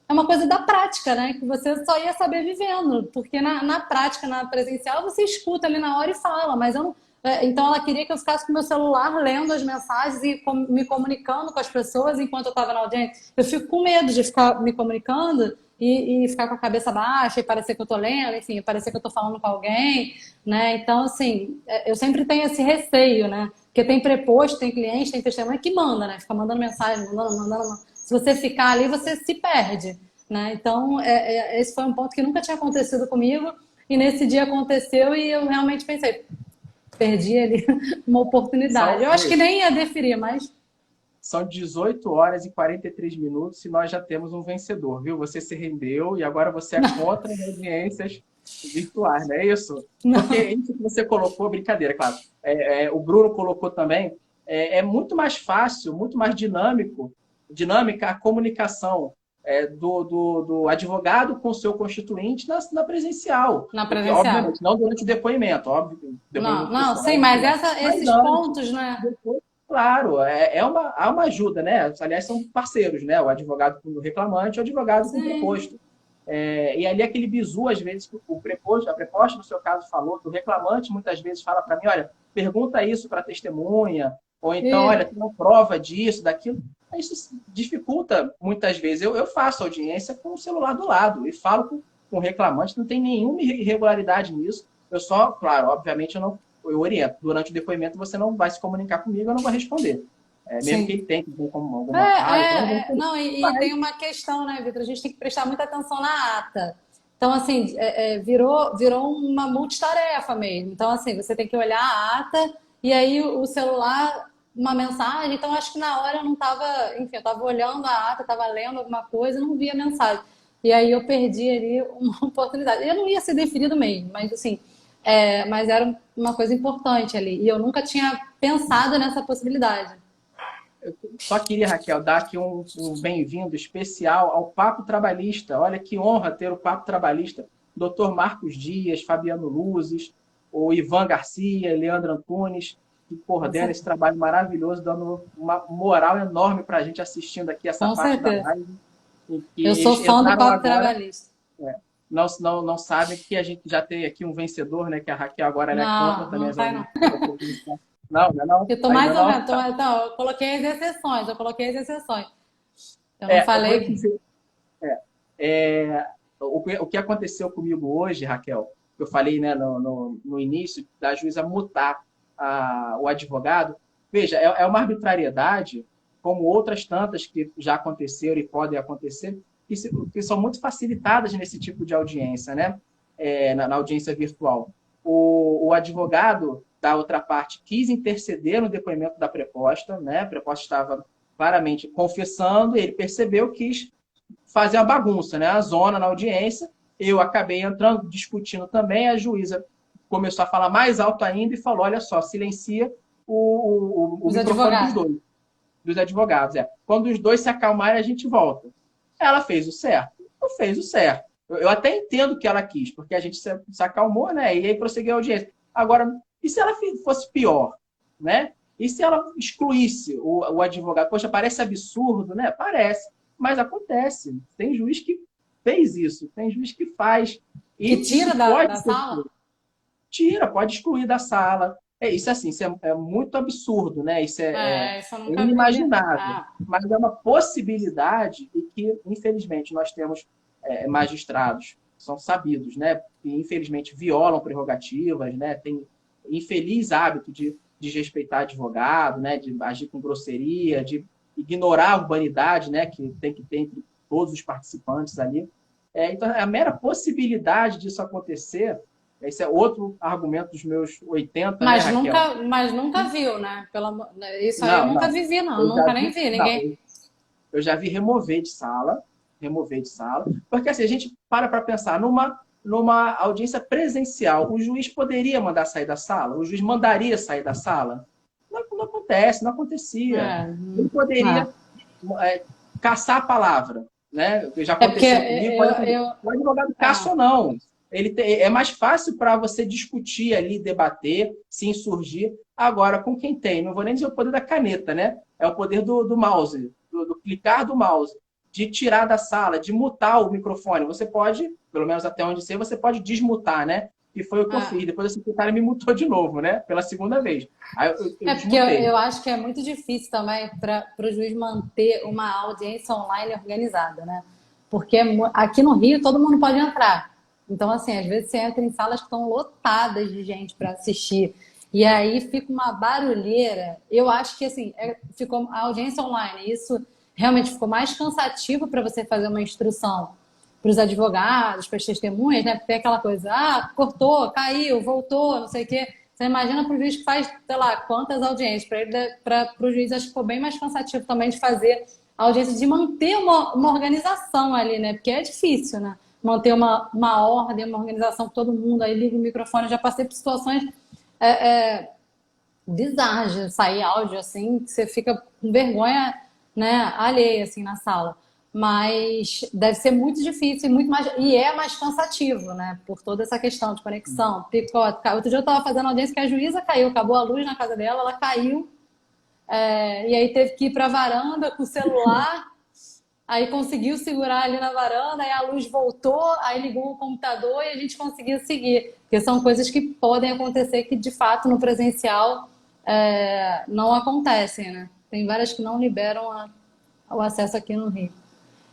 é uma coisa da prática, né? Que você só ia saber vivendo, porque na prática, na presencial, você escuta ali na hora e fala, mas eu não. Então ela queria que eu ficasse com o meu celular lendo as mensagens e me comunicando com as pessoas enquanto eu estava na audiência. Eu fico com medo de ficar me comunicando e ficar com a cabeça baixa e parecer que eu estou lendo, enfim, parecer que eu estou falando com alguém, né? Então, assim, eu sempre tenho esse receio, né? Porque tem preposto, tem cliente, tem testemunha que manda, né? Fica mandando mensagem, mandando. Se você ficar ali, você se perde, né? Então, esse foi um ponto que nunca tinha acontecido comigo e nesse dia aconteceu e eu realmente pensei, perdi ali uma oportunidade. São, Eu acho que nem ia deferir, mas são 18 horas e 43 minutos e nós já temos um vencedor, viu? Você se rendeu e agora você é contra as audiências virtuais, não é isso? Porque não. isso que você colocou, brincadeira, claro. O Bruno colocou também, é muito mais fácil, muito mais dinâmica a comunicação do advogado com o seu constituinte na presencial. Na Porque, presencial. obviamente, não durante o depoimento, óbvio, Não, depoimento não, pessoal, sim, mas mas esses antes. pontos, né? Claro, há uma ajuda, né? Aliás, são parceiros, né? O advogado com o reclamante e o advogado com o Sim. preposto. E ali aquele bizu, às vezes, que o preposto, a preposta, no seu caso, falou, que o reclamante muitas vezes fala para mim, olha, pergunta isso para a testemunha, ou então, olha, E, tem uma prova disso, daquilo. Isso dificulta muitas vezes. Eu faço audiência com o celular do lado e falo com o reclamante, não tem nenhuma irregularidade nisso. Eu só, claro, obviamente, eu oriento. Durante o depoimento, você não vai se comunicar comigo, eu não vou responder. Mesmo que sim. ele tenha alguma falha, então eu não vou responder. Não, e Mas, tem uma questão, né, Vitor? A gente tem que prestar muita atenção na ata. Então, assim, virou uma multitarefa mesmo. Então, assim, você tem que olhar a ata e aí o celular, uma mensagem. Então, acho que na hora eu não estava, enfim, eu estava olhando a ata, estava lendo alguma coisa e não via a mensagem. E aí eu perdi ali uma oportunidade. Eu não ia ser deferido mesmo, mas assim, mas era uma coisa importante ali. E eu nunca tinha pensado nessa possibilidade. eu só queria, Raquel, dar aqui um bem-vindo especial ao Papo Trabalhista. Olha que honra ter o Papo Trabalhista. Doutor Marcos Dias, Fabiano Luzes, o Ivan Garcia, Leandro Antunes, que coordenam esse trabalho maravilhoso, dando uma moral enorme para a gente assistindo aqui essa Com parte da certeza. live. E que Eu sou eles fã do entraram Papo agora, Trabalhista. não sabem que a gente já tem aqui um vencedor, né? Que a Raquel agora ela é contra Não, também não as tá não. audiências. Não, Eu tô ainda mais ou não. menos, então, eu coloquei as exceções, eu coloquei as exceções. Eu não Eu vou falei. dizer, o que aconteceu comigo hoje, Raquel, que eu falei, né, no início, da juíza mutar o advogado, veja, é uma arbitrariedade, como outras tantas que já aconteceram e podem acontecer, que são muito facilitadas nesse tipo de audiência, né? Na audiência virtual. O advogado da outra parte quis interceder no depoimento da preposta, né? A preposta estava claramente confessando, e ele percebeu, quis fazer uma bagunça, né? A zona na audiência. Eu acabei entrando, discutindo também, a juíza começou a falar mais alto ainda e falou: olha só, silencia o Os microfone dos advogados. dois, dos advogados. Quando os dois se acalmarem, a gente volta. Ela fez o certo. Eu fez o certo. Eu até entendo o que ela quis, porque a gente se acalmou, né? E aí prosseguiu a audiência. Agora, e se ela fosse pior, né? E se ela excluísse o advogado? Poxa, parece absurdo, né? Parece, mas acontece. Tem juiz que fez isso, tem juiz que faz. Que E tira isso da pode ser sala? excluído. Tira, pode excluir da sala. Isso assim, isso é muito absurdo, né? Isso Isso eu é nunca vi. inimaginável. Ah, Mas é uma possibilidade e que, infelizmente, nós temos magistrados que são sabidos, né? Que, infelizmente, violam prerrogativas, né? Tem infeliz hábito de desrespeitar advogado, né? De agir com grosseria, de ignorar a urbanidade, né? Que tem que ter entre todos os participantes ali. Então, a mera possibilidade disso acontecer, esse é outro argumento dos meus 80, né, Raquel? mas nunca viu, né? Isso aí eu Não, nunca não. vivi, não. Eu já Nunca nem vi, vi. não, Ninguém. eu já vi remover de sala, porque assim, a gente para pensar, numa audiência presencial, o juiz poderia mandar sair da sala? O juiz mandaria sair da sala? Não acontece, não acontecia. É, Ele ah. poderia é, caçar a palavra, né? Já É porque aconteceu comigo, eu, o advogado caça ah, ou não. É mais fácil para você discutir ali, debater, se insurgir. Agora, com quem tem, não vou nem dizer o poder da caneta, né? É o poder do mouse, do clicar do mouse, de tirar da sala, de mutar o microfone. Você pode, pelo menos até onde sei, você pode desmutar, né? Que foi o que eu ah. fiz. Depois esse cara me mutou de novo, né? Pela segunda vez. Aí eu É porque desmutei. eu acho que é muito difícil também para o juiz manter uma audiência online organizada, né? Porque aqui no Rio todo mundo pode entrar. Então, assim, às vezes você entra em salas que estão lotadas de gente para assistir. E aí fica uma barulheira. Eu acho que, assim, ficou a audiência online. Isso realmente ficou mais cansativo para você fazer uma instrução para os advogados, para as testemunhas, né? Porque tem aquela coisa, cortou, caiu, voltou, não sei o quê. Você imagina para o juiz que faz, sei lá, quantas audiências. Para o juiz, acho que ficou bem mais cansativo também de fazer a audiência, de manter uma organização ali, né? Porque é difícil, né? Manter uma ordem, uma organização com todo mundo, aí liga o microfone. Eu já passei por situações bizarras de sair áudio assim, que você fica com vergonha, né, alheia, assim, na sala. Mas deve ser muito difícil e é mais cansativo, né? Por toda essa questão de conexão, picote. Outro dia eu estava fazendo audiência que a juíza caiu, acabou a luz na casa dela, ela caiu, e aí teve que ir para a varanda com o celular, aí conseguiu segurar ali na varanda, aí a luz voltou, aí ligou o computador e a gente conseguiu seguir. Porque são coisas que podem acontecer que, de fato, no presencial não acontecem, né? Tem várias que não liberam o acesso aqui no Rio.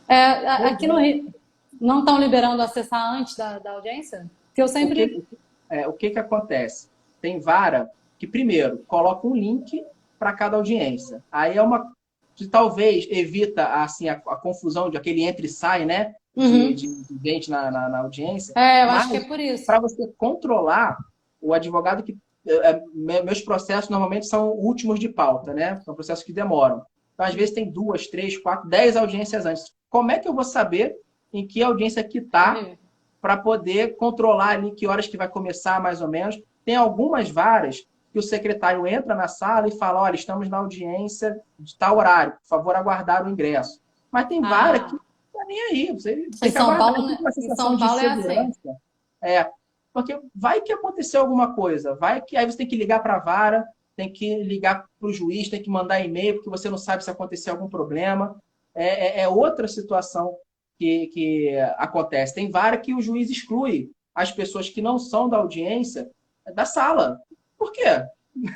Pois Aqui no é. Rio, não estão liberando acessar antes da audiência? Porque eu O sempre. que, o que que acontece? Tem vara que, primeiro, coloca um link para cada audiência. Aí é uma que talvez evita assim, a confusão de aquele entra e sai, né? Uhum. De gente na audiência. Eu acho que é Mas, por isso. para você controlar o advogado que. Meus processos normalmente são últimos de pauta, né? São processos que demoram. Então, às vezes, tem 2, 3, 4, 10 audiências antes. Como é que eu vou saber em que audiência que está Horrível. para poder controlar ali que horas que vai começar, mais ou menos? Tem algumas varas que o secretário entra na sala e fala: olha, estamos na audiência de tal horário, por favor, aguardar o ingresso. Mas tem vara que Ah, não está nem aí, você em tem que São aguardar. Paulo, Fica uma em sensação São de Paulo é assim. insegurança. É, porque vai que aconteceu alguma coisa, vai que aí você tem que ligar para a vara, tem que ligar para o juiz, tem que mandar e-mail, porque você não sabe se aconteceu algum problema. É outra situação que acontece. Tem vara que o juiz exclui as pessoas que não são da audiência da sala. Por quê?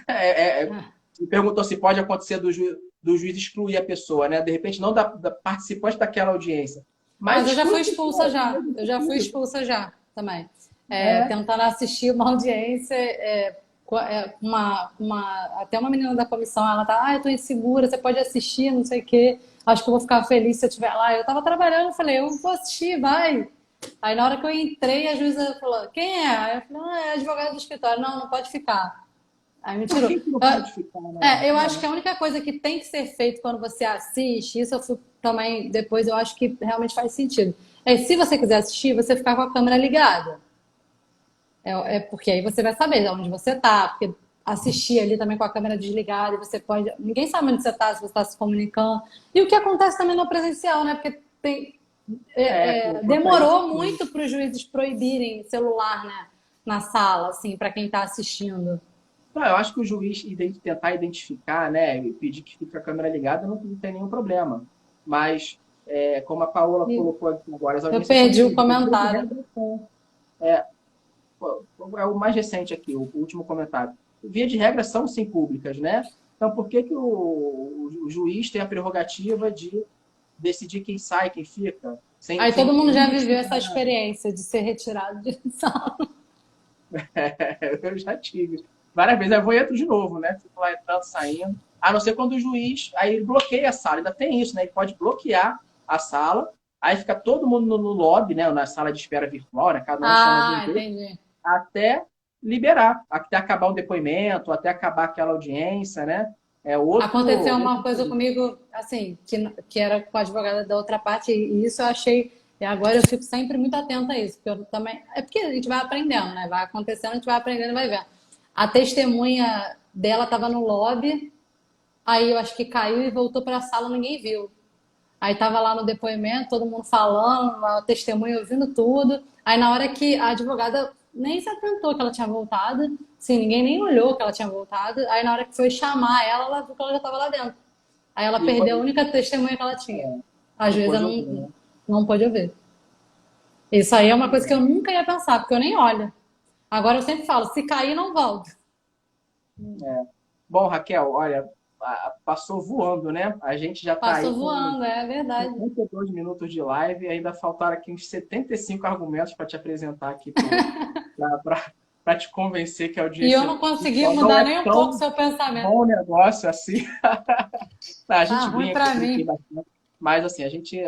É, é, Ah, me perguntou se pode acontecer do juiz. do juiz excluir a pessoa, né? De repente, não da participante daquela audiência. Mas eu já fui exclui a expulsa já. pessoa. Eu já fui expulsa já também. É, Tentando assistir uma audiência, até uma menina da comissão, ela tá, eu tô insegura, você pode assistir, não sei o quê. Acho que eu vou ficar feliz se eu estiver lá. Eu tava trabalhando, eu falei, eu vou assistir, vai. Aí na hora que eu entrei, a juíza falou, quem é? Aí eu falei, é advogado do escritório. Não, não pode ficar. Aí me por tirou. que não pode ficar, né? Eu acho que a única coisa que tem que ser feito quando você assiste, isso eu fui também, depois eu acho que realmente faz sentido. Se você quiser assistir, você ficar com a câmera ligada. Porque aí você vai saber onde você tá, porque assistir ali também com a câmera desligada, e você pode. Ninguém sabe onde você tá, se você está se comunicando. E o que acontece também no presencial, né? Porque demorou muito para os juízes proibirem celular, né, na sala, assim, para quem está assistindo. Não, eu acho que o juiz tentar identificar, né, e pedir que fique a câmera ligada, não tem nenhum problema. Mas, como a Paola colocou aqui agora, as Eu audiências perdi são o comentário. é, é o mais recente aqui, o último comentário. Via de regra são sim públicas, né? Então, por que o juiz tem a prerrogativa de decidir quem sai, quem fica? Aí todo mundo já viveu essa experiência de ser retirado de sala. Eu já tive. Várias vezes. Eu vou e entro de novo, né? Fico lá entrando, saindo. A não ser quando o juiz aí bloqueia a sala. Ainda tem isso, né? Ele pode bloquear a sala. Aí fica todo mundo no lobby, né? Na sala de espera virtual, né? Cada um chama de um jeito. Entendi. Até liberar, até acabar o depoimento, até acabar aquela audiência, né? Aconteceu uma coisa comigo, assim, que era com a advogada da outra parte, e isso eu achei. E agora eu fico sempre muito atenta a isso, porque eu também. É porque a gente vai aprendendo, né? Vai acontecendo, a gente vai aprendendo e vai vendo. A testemunha dela estava no lobby, aí eu acho que caiu e voltou para a sala, ninguém viu. Aí tava lá no depoimento, todo mundo falando, a testemunha ouvindo tudo. Aí na hora que a advogada nem se atentou que ela tinha voltado, assim, ninguém nem olhou que ela tinha voltado. Aí na hora que foi chamar ela, ela viu que ela já estava lá dentro. Aí ela perdeu a única testemunha que ela tinha. A juíza não pôde ouvir. Isso aí é uma coisa que eu nunca ia pensar, porque eu nem olho. Agora eu sempre falo, se cair, não volto. Bom, Raquel, olha, passou voando, né? A gente já está aí Passou voando, é verdade. 52 minutos de live e ainda faltaram aqui uns 75 argumentos para te apresentar aqui para te convencer que a audiência... E eu não consegui mudar nem um pouco o seu pensamento. Bom negócio assim. A gente ruim para mim. Bastante, mas assim, a gente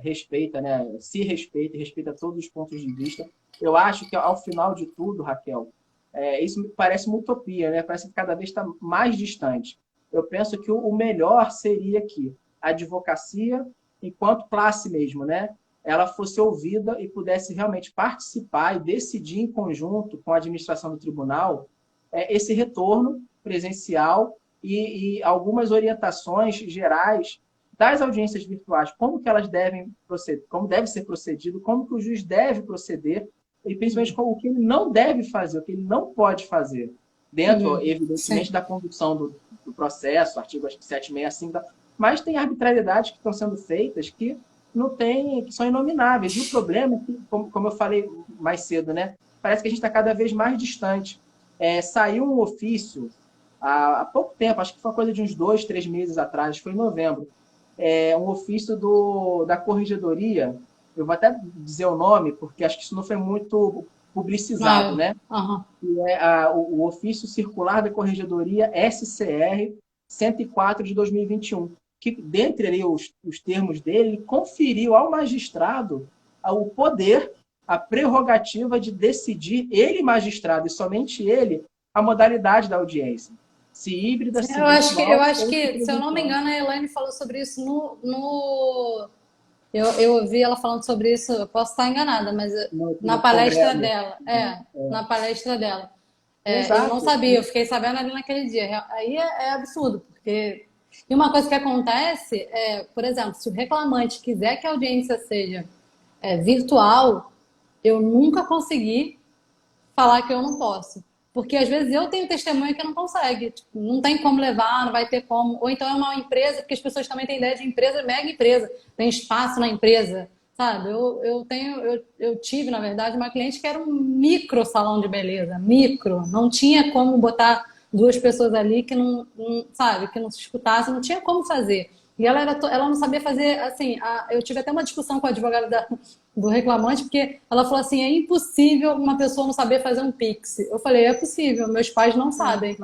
respeita, né? Se respeita e respeita todos os pontos de vista. Eu acho que ao final de tudo, Raquel, isso me parece uma utopia, né? Parece que cada vez está mais distante. Eu penso que o melhor seria que a advocacia, enquanto classe mesmo, né? Ela fosse ouvida e pudesse realmente participar e decidir em conjunto com a administração do tribunal esse retorno presencial e algumas orientações gerais das audiências virtuais, como que elas devem proceder, como deve ser procedido, como que o juiz deve proceder e principalmente o que ele não deve fazer, o que ele não pode fazer, dentro, evidentemente, da condução do processo, artigo 765, mas tem arbitrariedades que estão sendo feitas que que são inomináveis. E o problema é que, como eu falei mais cedo, né, parece que a gente está cada vez mais distante. Saiu um ofício há pouco tempo, acho que foi uma coisa de uns 2, 3 meses atrás, foi em novembro, um ofício da Corregedoria, eu vou até dizer o nome, porque acho que isso não foi muito publicizado, né? Que o ofício circular da Corregedoria SCR 104 de 2021, que, dentre ali, os termos dele, conferiu ao magistrado o poder, a prerrogativa de decidir, ele, magistrado, e somente ele, a modalidade da audiência. Se híbrida, se virtual, eu acho que, se eu não me engano, a Elaine falou sobre isso eu ouvi ela falando sobre isso, eu posso estar enganada, mas na palestra dela. Na palestra dela. Eu não sabia, eu fiquei sabendo ali naquele dia. Aí é absurdo, porque... E uma coisa que acontece por exemplo, se o reclamante quiser que a audiência seja virtual, eu nunca consegui falar que eu não posso. Porque às vezes eu tenho testemunha que não consegue. Tipo, não tem como levar, não vai ter como. Ou então é uma empresa, porque as pessoas também têm ideia de empresa, mega empresa. Tem espaço na empresa, sabe? Eu tive, na verdade, uma cliente que era um micro salão de beleza. Micro. Não tinha como botar duas pessoas ali que sabe, que não se escutassem, não tinha como fazer. E ela não sabia fazer, assim, eu tive até uma discussão com a advogada do reclamante, porque ela falou assim, é impossível uma pessoa não saber fazer um Pix. Eu falei, é possível, meus pais não sabem.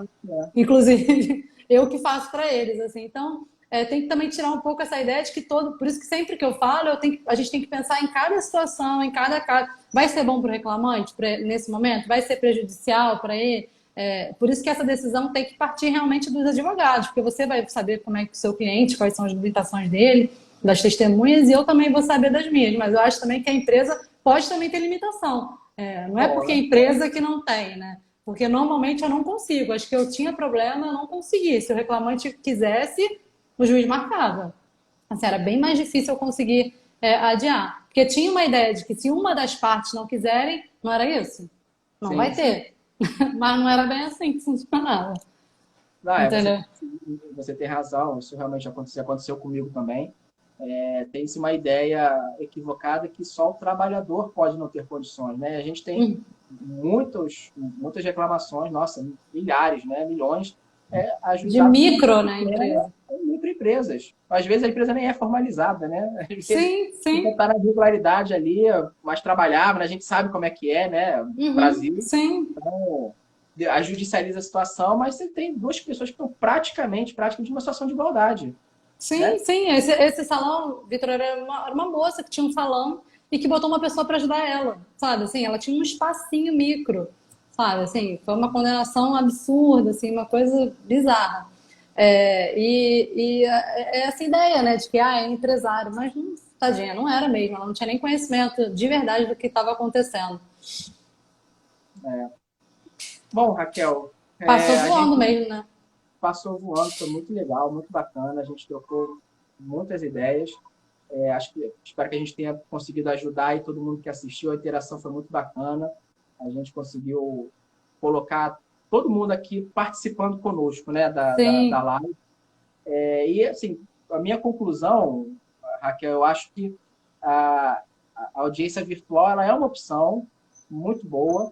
Inclusive, eu que faço para eles, assim. Então, tem que também tirar um pouco essa ideia de que por isso que sempre que eu falo, a gente tem que pensar em cada situação, em cada caso. Vai ser bom para o reclamante nesse momento? Vai ser prejudicial para ele? Por isso que essa decisão tem que partir realmente dos advogados, porque você vai saber como é que o seu cliente, quais são as limitações dele, das testemunhas, e eu também vou saber das minhas. Mas eu acho também que a empresa pode também ter limitação. Não é porque a empresa que não tem, né? Porque normalmente eu não consigo. Acho que eu tinha problema, eu não consegui. Se o reclamante quisesse, o juiz marcava. Assim, era bem mais difícil eu conseguir adiar. Porque tinha uma ideia de que se uma das partes não quiserem, não era isso? Não Sim, vai sim. ter. Mas não era bem assim que funcionava. Não, Entendeu? você tem razão, isso realmente aconteceu comigo também. Tem-se uma ideia equivocada que só o trabalhador pode não ter condições, né? A gente tem muitas reclamações, nossa, milhares, né? Milhões, De ajuizados micro na empresa. em microempresas. Às vezes a empresa nem é formalizada, né? Às vezes Sim, fica sim. tá na regularidade ali, mas trabalhava, né? A gente sabe como é que é, né? Brasil. Sim. Então, a judicializa a situação, mas você tem duas pessoas que estão praticamente uma situação de igualdade, Sim, né? sim. Esse salão, Vitor, era uma moça que tinha um salão e que botou uma pessoa para ajudar ela, sabe? Assim, ela tinha um espacinho micro, sabe? Assim, foi uma condenação absurda, assim, uma coisa bizarra. É essa ideia, né, de que é empresário, mas não, tadinha, não era mesmo, ela não tinha nem conhecimento de verdade do que estava acontecendo. Bom, Raquel, Passou a voando gente mesmo, né? passou voando, foi muito legal, muito bacana, a gente trocou muitas ideias. Espero que a gente tenha conseguido ajudar e todo mundo que assistiu, a interação foi muito bacana. A gente conseguiu colocar todo mundo aqui participando conosco, né, da Sim, live. E, assim, a minha conclusão, Raquel, eu acho que a, a audiência virtual ela é uma opção muito boa,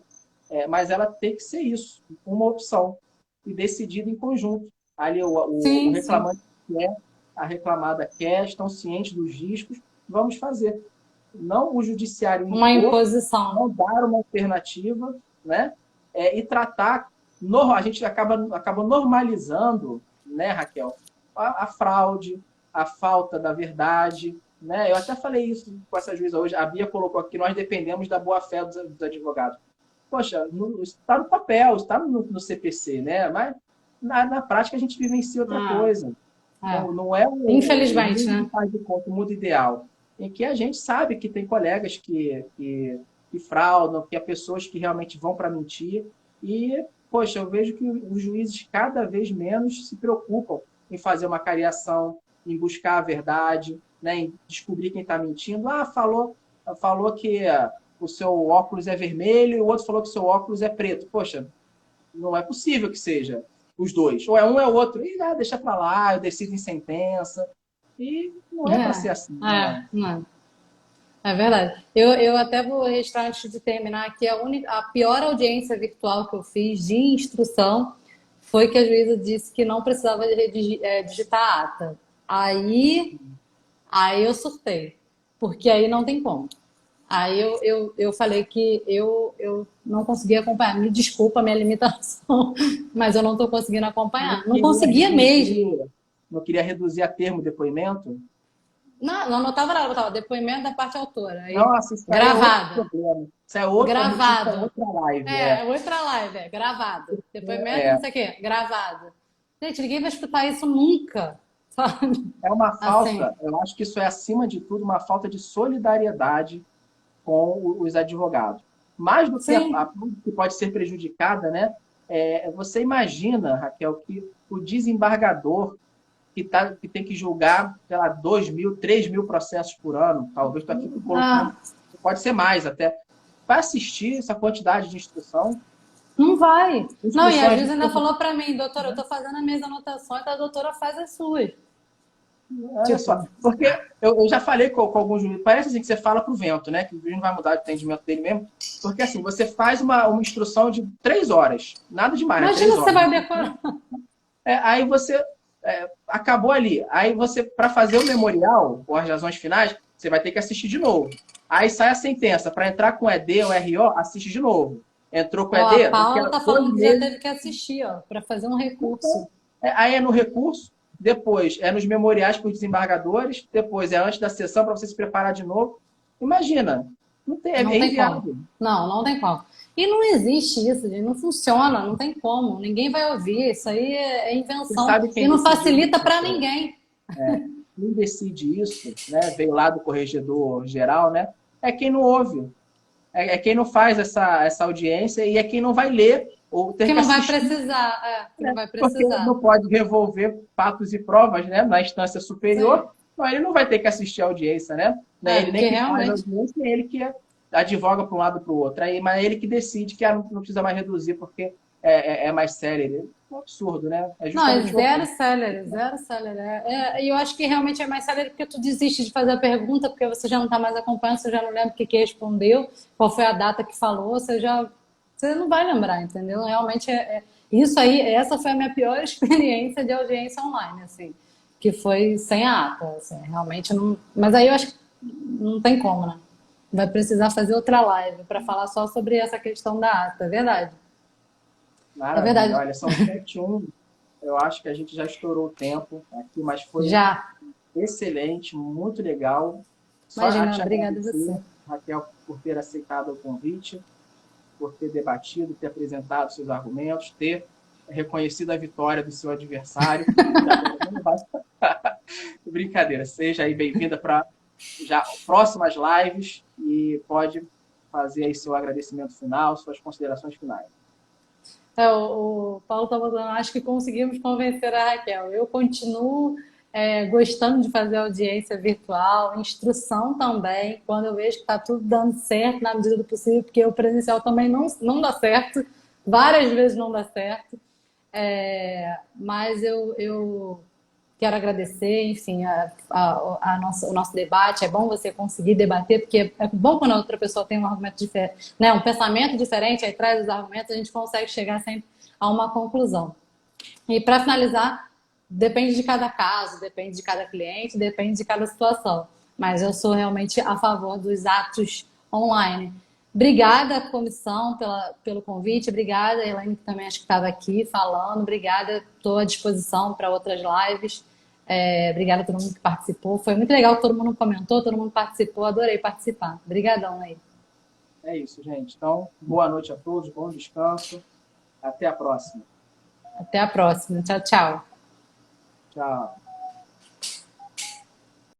mas ela tem que ser isso, uma opção, e decidida em conjunto. Ali o sim, sim. reclamante quer, a reclamada quer, estão cientes dos riscos, vamos fazer. Não o judiciário Uma impor, imposição. não dar uma alternativa, né? E tratar, a gente acaba normalizando, né, Raquel, a fraude, a falta da verdade, né? Eu até falei isso com essa juíza hoje, a Bia colocou aqui, nós dependemos da boa-fé dos advogados. Poxa, está no papel, está no CPC, né? Mas na prática a gente vivencia outra Ah, coisa. é. Não é o Infelizmente, mundo né? que faz de conta, o mundo ideal, em que a gente sabe que tem colegas que fraudam, que há pessoas que realmente vão para mentir, e, poxa, eu vejo que os juízes cada vez menos se preocupam em fazer uma cariação, em buscar a verdade, né, em descobrir quem está mentindo. Falou que o seu óculos é vermelho e o outro falou que o seu óculos é preto. Poxa, não é possível que seja os dois. Ou é um ou é o outro. E deixa para lá, eu decido em sentença. E não é para ser assim, né? Não. É verdade. Eu até vou registrar antes de terminar aqui a pior audiência virtual que eu fiz de instrução foi que a juíza disse que não precisava digitar a ata. Aí eu surtei, porque aí não tem como. Aí eu falei que eu não conseguia acompanhar. Me desculpa a minha limitação, mas eu não estou conseguindo Não acompanhar. Não queria conseguia mesmo. reduzir, não queria reduzir a termo depoimento. Não, não anotava nada, botava depoimento da parte autora. Aí, Nossa, isso aí é outro gravada. problema. Isso é outra, motivo para Gravado. outra live. Outra live, gravado. Depoimento, não É, sei o quê, gravado. Gente, ninguém vai escutar isso nunca, sabe? é uma Assim, falta, eu acho que isso é, acima de tudo, uma falta de solidariedade com os advogados. Mais do que a sim. que pode ser prejudicada, né? Você imagina, Raquel, que o desembargador que tem que julgar, sei lá, 2.000, 3.000 processos por ano, talvez estou aqui colocando, Ah, pode ser mais até, vai assistir essa quantidade de instrução, não vai. Não, e a instruções, juíza ainda falou para mim, doutora, eu estou fazendo as minhas anotações, a doutora faz as suas. Olha só, Tipo, porque eu já falei com alguns juízes, parece assim que você fala para o vento, né? Que o juiz não vai mudar o entendimento dele mesmo. Porque assim, você faz uma instrução de 3 horas, nada demais, né? imagina três se você horas. vai decorar. Aí você acabou ali. Aí você, para fazer o memorial, ou as razões finais, você vai ter que assistir de novo. Aí sai a sentença. Para entrar com ED ou RO, assiste de novo. Entrou com Ó, a ED, daqui Paula a tá dois falando que já meses. teve que assistir, ó, para fazer um recurso. Aí é no recurso, depois é nos memoriais para os desembargadores, depois é antes da sessão para você se preparar de novo. Imagina, não tem, Não é tem como. inviável. Não, não tem como. E não existe isso, gente. Não funciona, não tem como. Ninguém vai ouvir. Isso aí é Você invenção sabe e quem não decidiu facilita isso? para ninguém. Quem decide isso, né? Veio lá do corregedor geral, né? É quem não ouve. É quem não faz essa audiência e é quem não vai ler ou ter Que que não vai assistir, precisar, que não vai porque precisar. não pode revolver fatos e provas, né, na instância Sim. superior, então ele não vai ter que assistir a audiência, né? Não é ele nem Porque que faz a realmente. audiência, é ele que advoga para um lado para o outro. Aí, mas é ele que decide que não precisa mais reduzir porque é mais sério. É um absurdo, né? É Não, é justamente o zero oposto. celery, zero celery. E eu acho que realmente é mais celery porque tu desiste de fazer a pergunta, porque você já não está mais acompanhando, você já não lembra o que respondeu, qual foi a data que falou, você não vai lembrar, entendeu? Realmente isso aí, essa foi a minha pior experiência de audiência online, assim, que foi sem a ata, assim, realmente não. Mas aí eu acho que não tem como, né? Vai precisar fazer outra live para falar só sobre essa questão da ata, é verdade. É Maravilha. verdade. Olha, são 7h01. Eu acho que a gente já estourou o tempo aqui, mas foi Já. excelente, muito legal. Só a Imagina, te obrigada a agradecer, você. Raquel, por ter aceitado o convite, por ter debatido, ter apresentado seus argumentos, ter reconhecido a vitória do seu adversário. E agora não vai. Brincadeira. Seja aí bem-vinda para já próximas lives e pode fazer aí seu agradecimento final, suas considerações finais. O Paulo está botando, acho que conseguimos convencer a Raquel. Eu continuo gostando de fazer audiência virtual, instrução também, quando eu vejo que está tudo dando certo na medida do possível, porque o presencial também não dá certo, várias vezes não dá certo. Mas eu quero agradecer, enfim, o nosso debate. É bom você conseguir debater, porque é bom quando a outra pessoa tem um argumento diferente, né, um pensamento diferente, aí traz os argumentos, a gente consegue chegar sempre a uma conclusão. E para finalizar, depende de cada caso, depende de cada cliente, depende de cada situação. Mas eu sou realmente a favor dos atos online. Obrigada, comissão, pelo convite. Obrigada, Elaine, que também acho que estava aqui falando. Obrigada, estou à disposição para outras lives. Obrigada a todo mundo que participou. Foi muito legal, todo mundo comentou, todo mundo participou. Adorei participar. Obrigadão aí. É isso, gente. Então, boa noite a todos, bom descanso. Até a próxima. Até a próxima. Tchau, tchau. Tchau.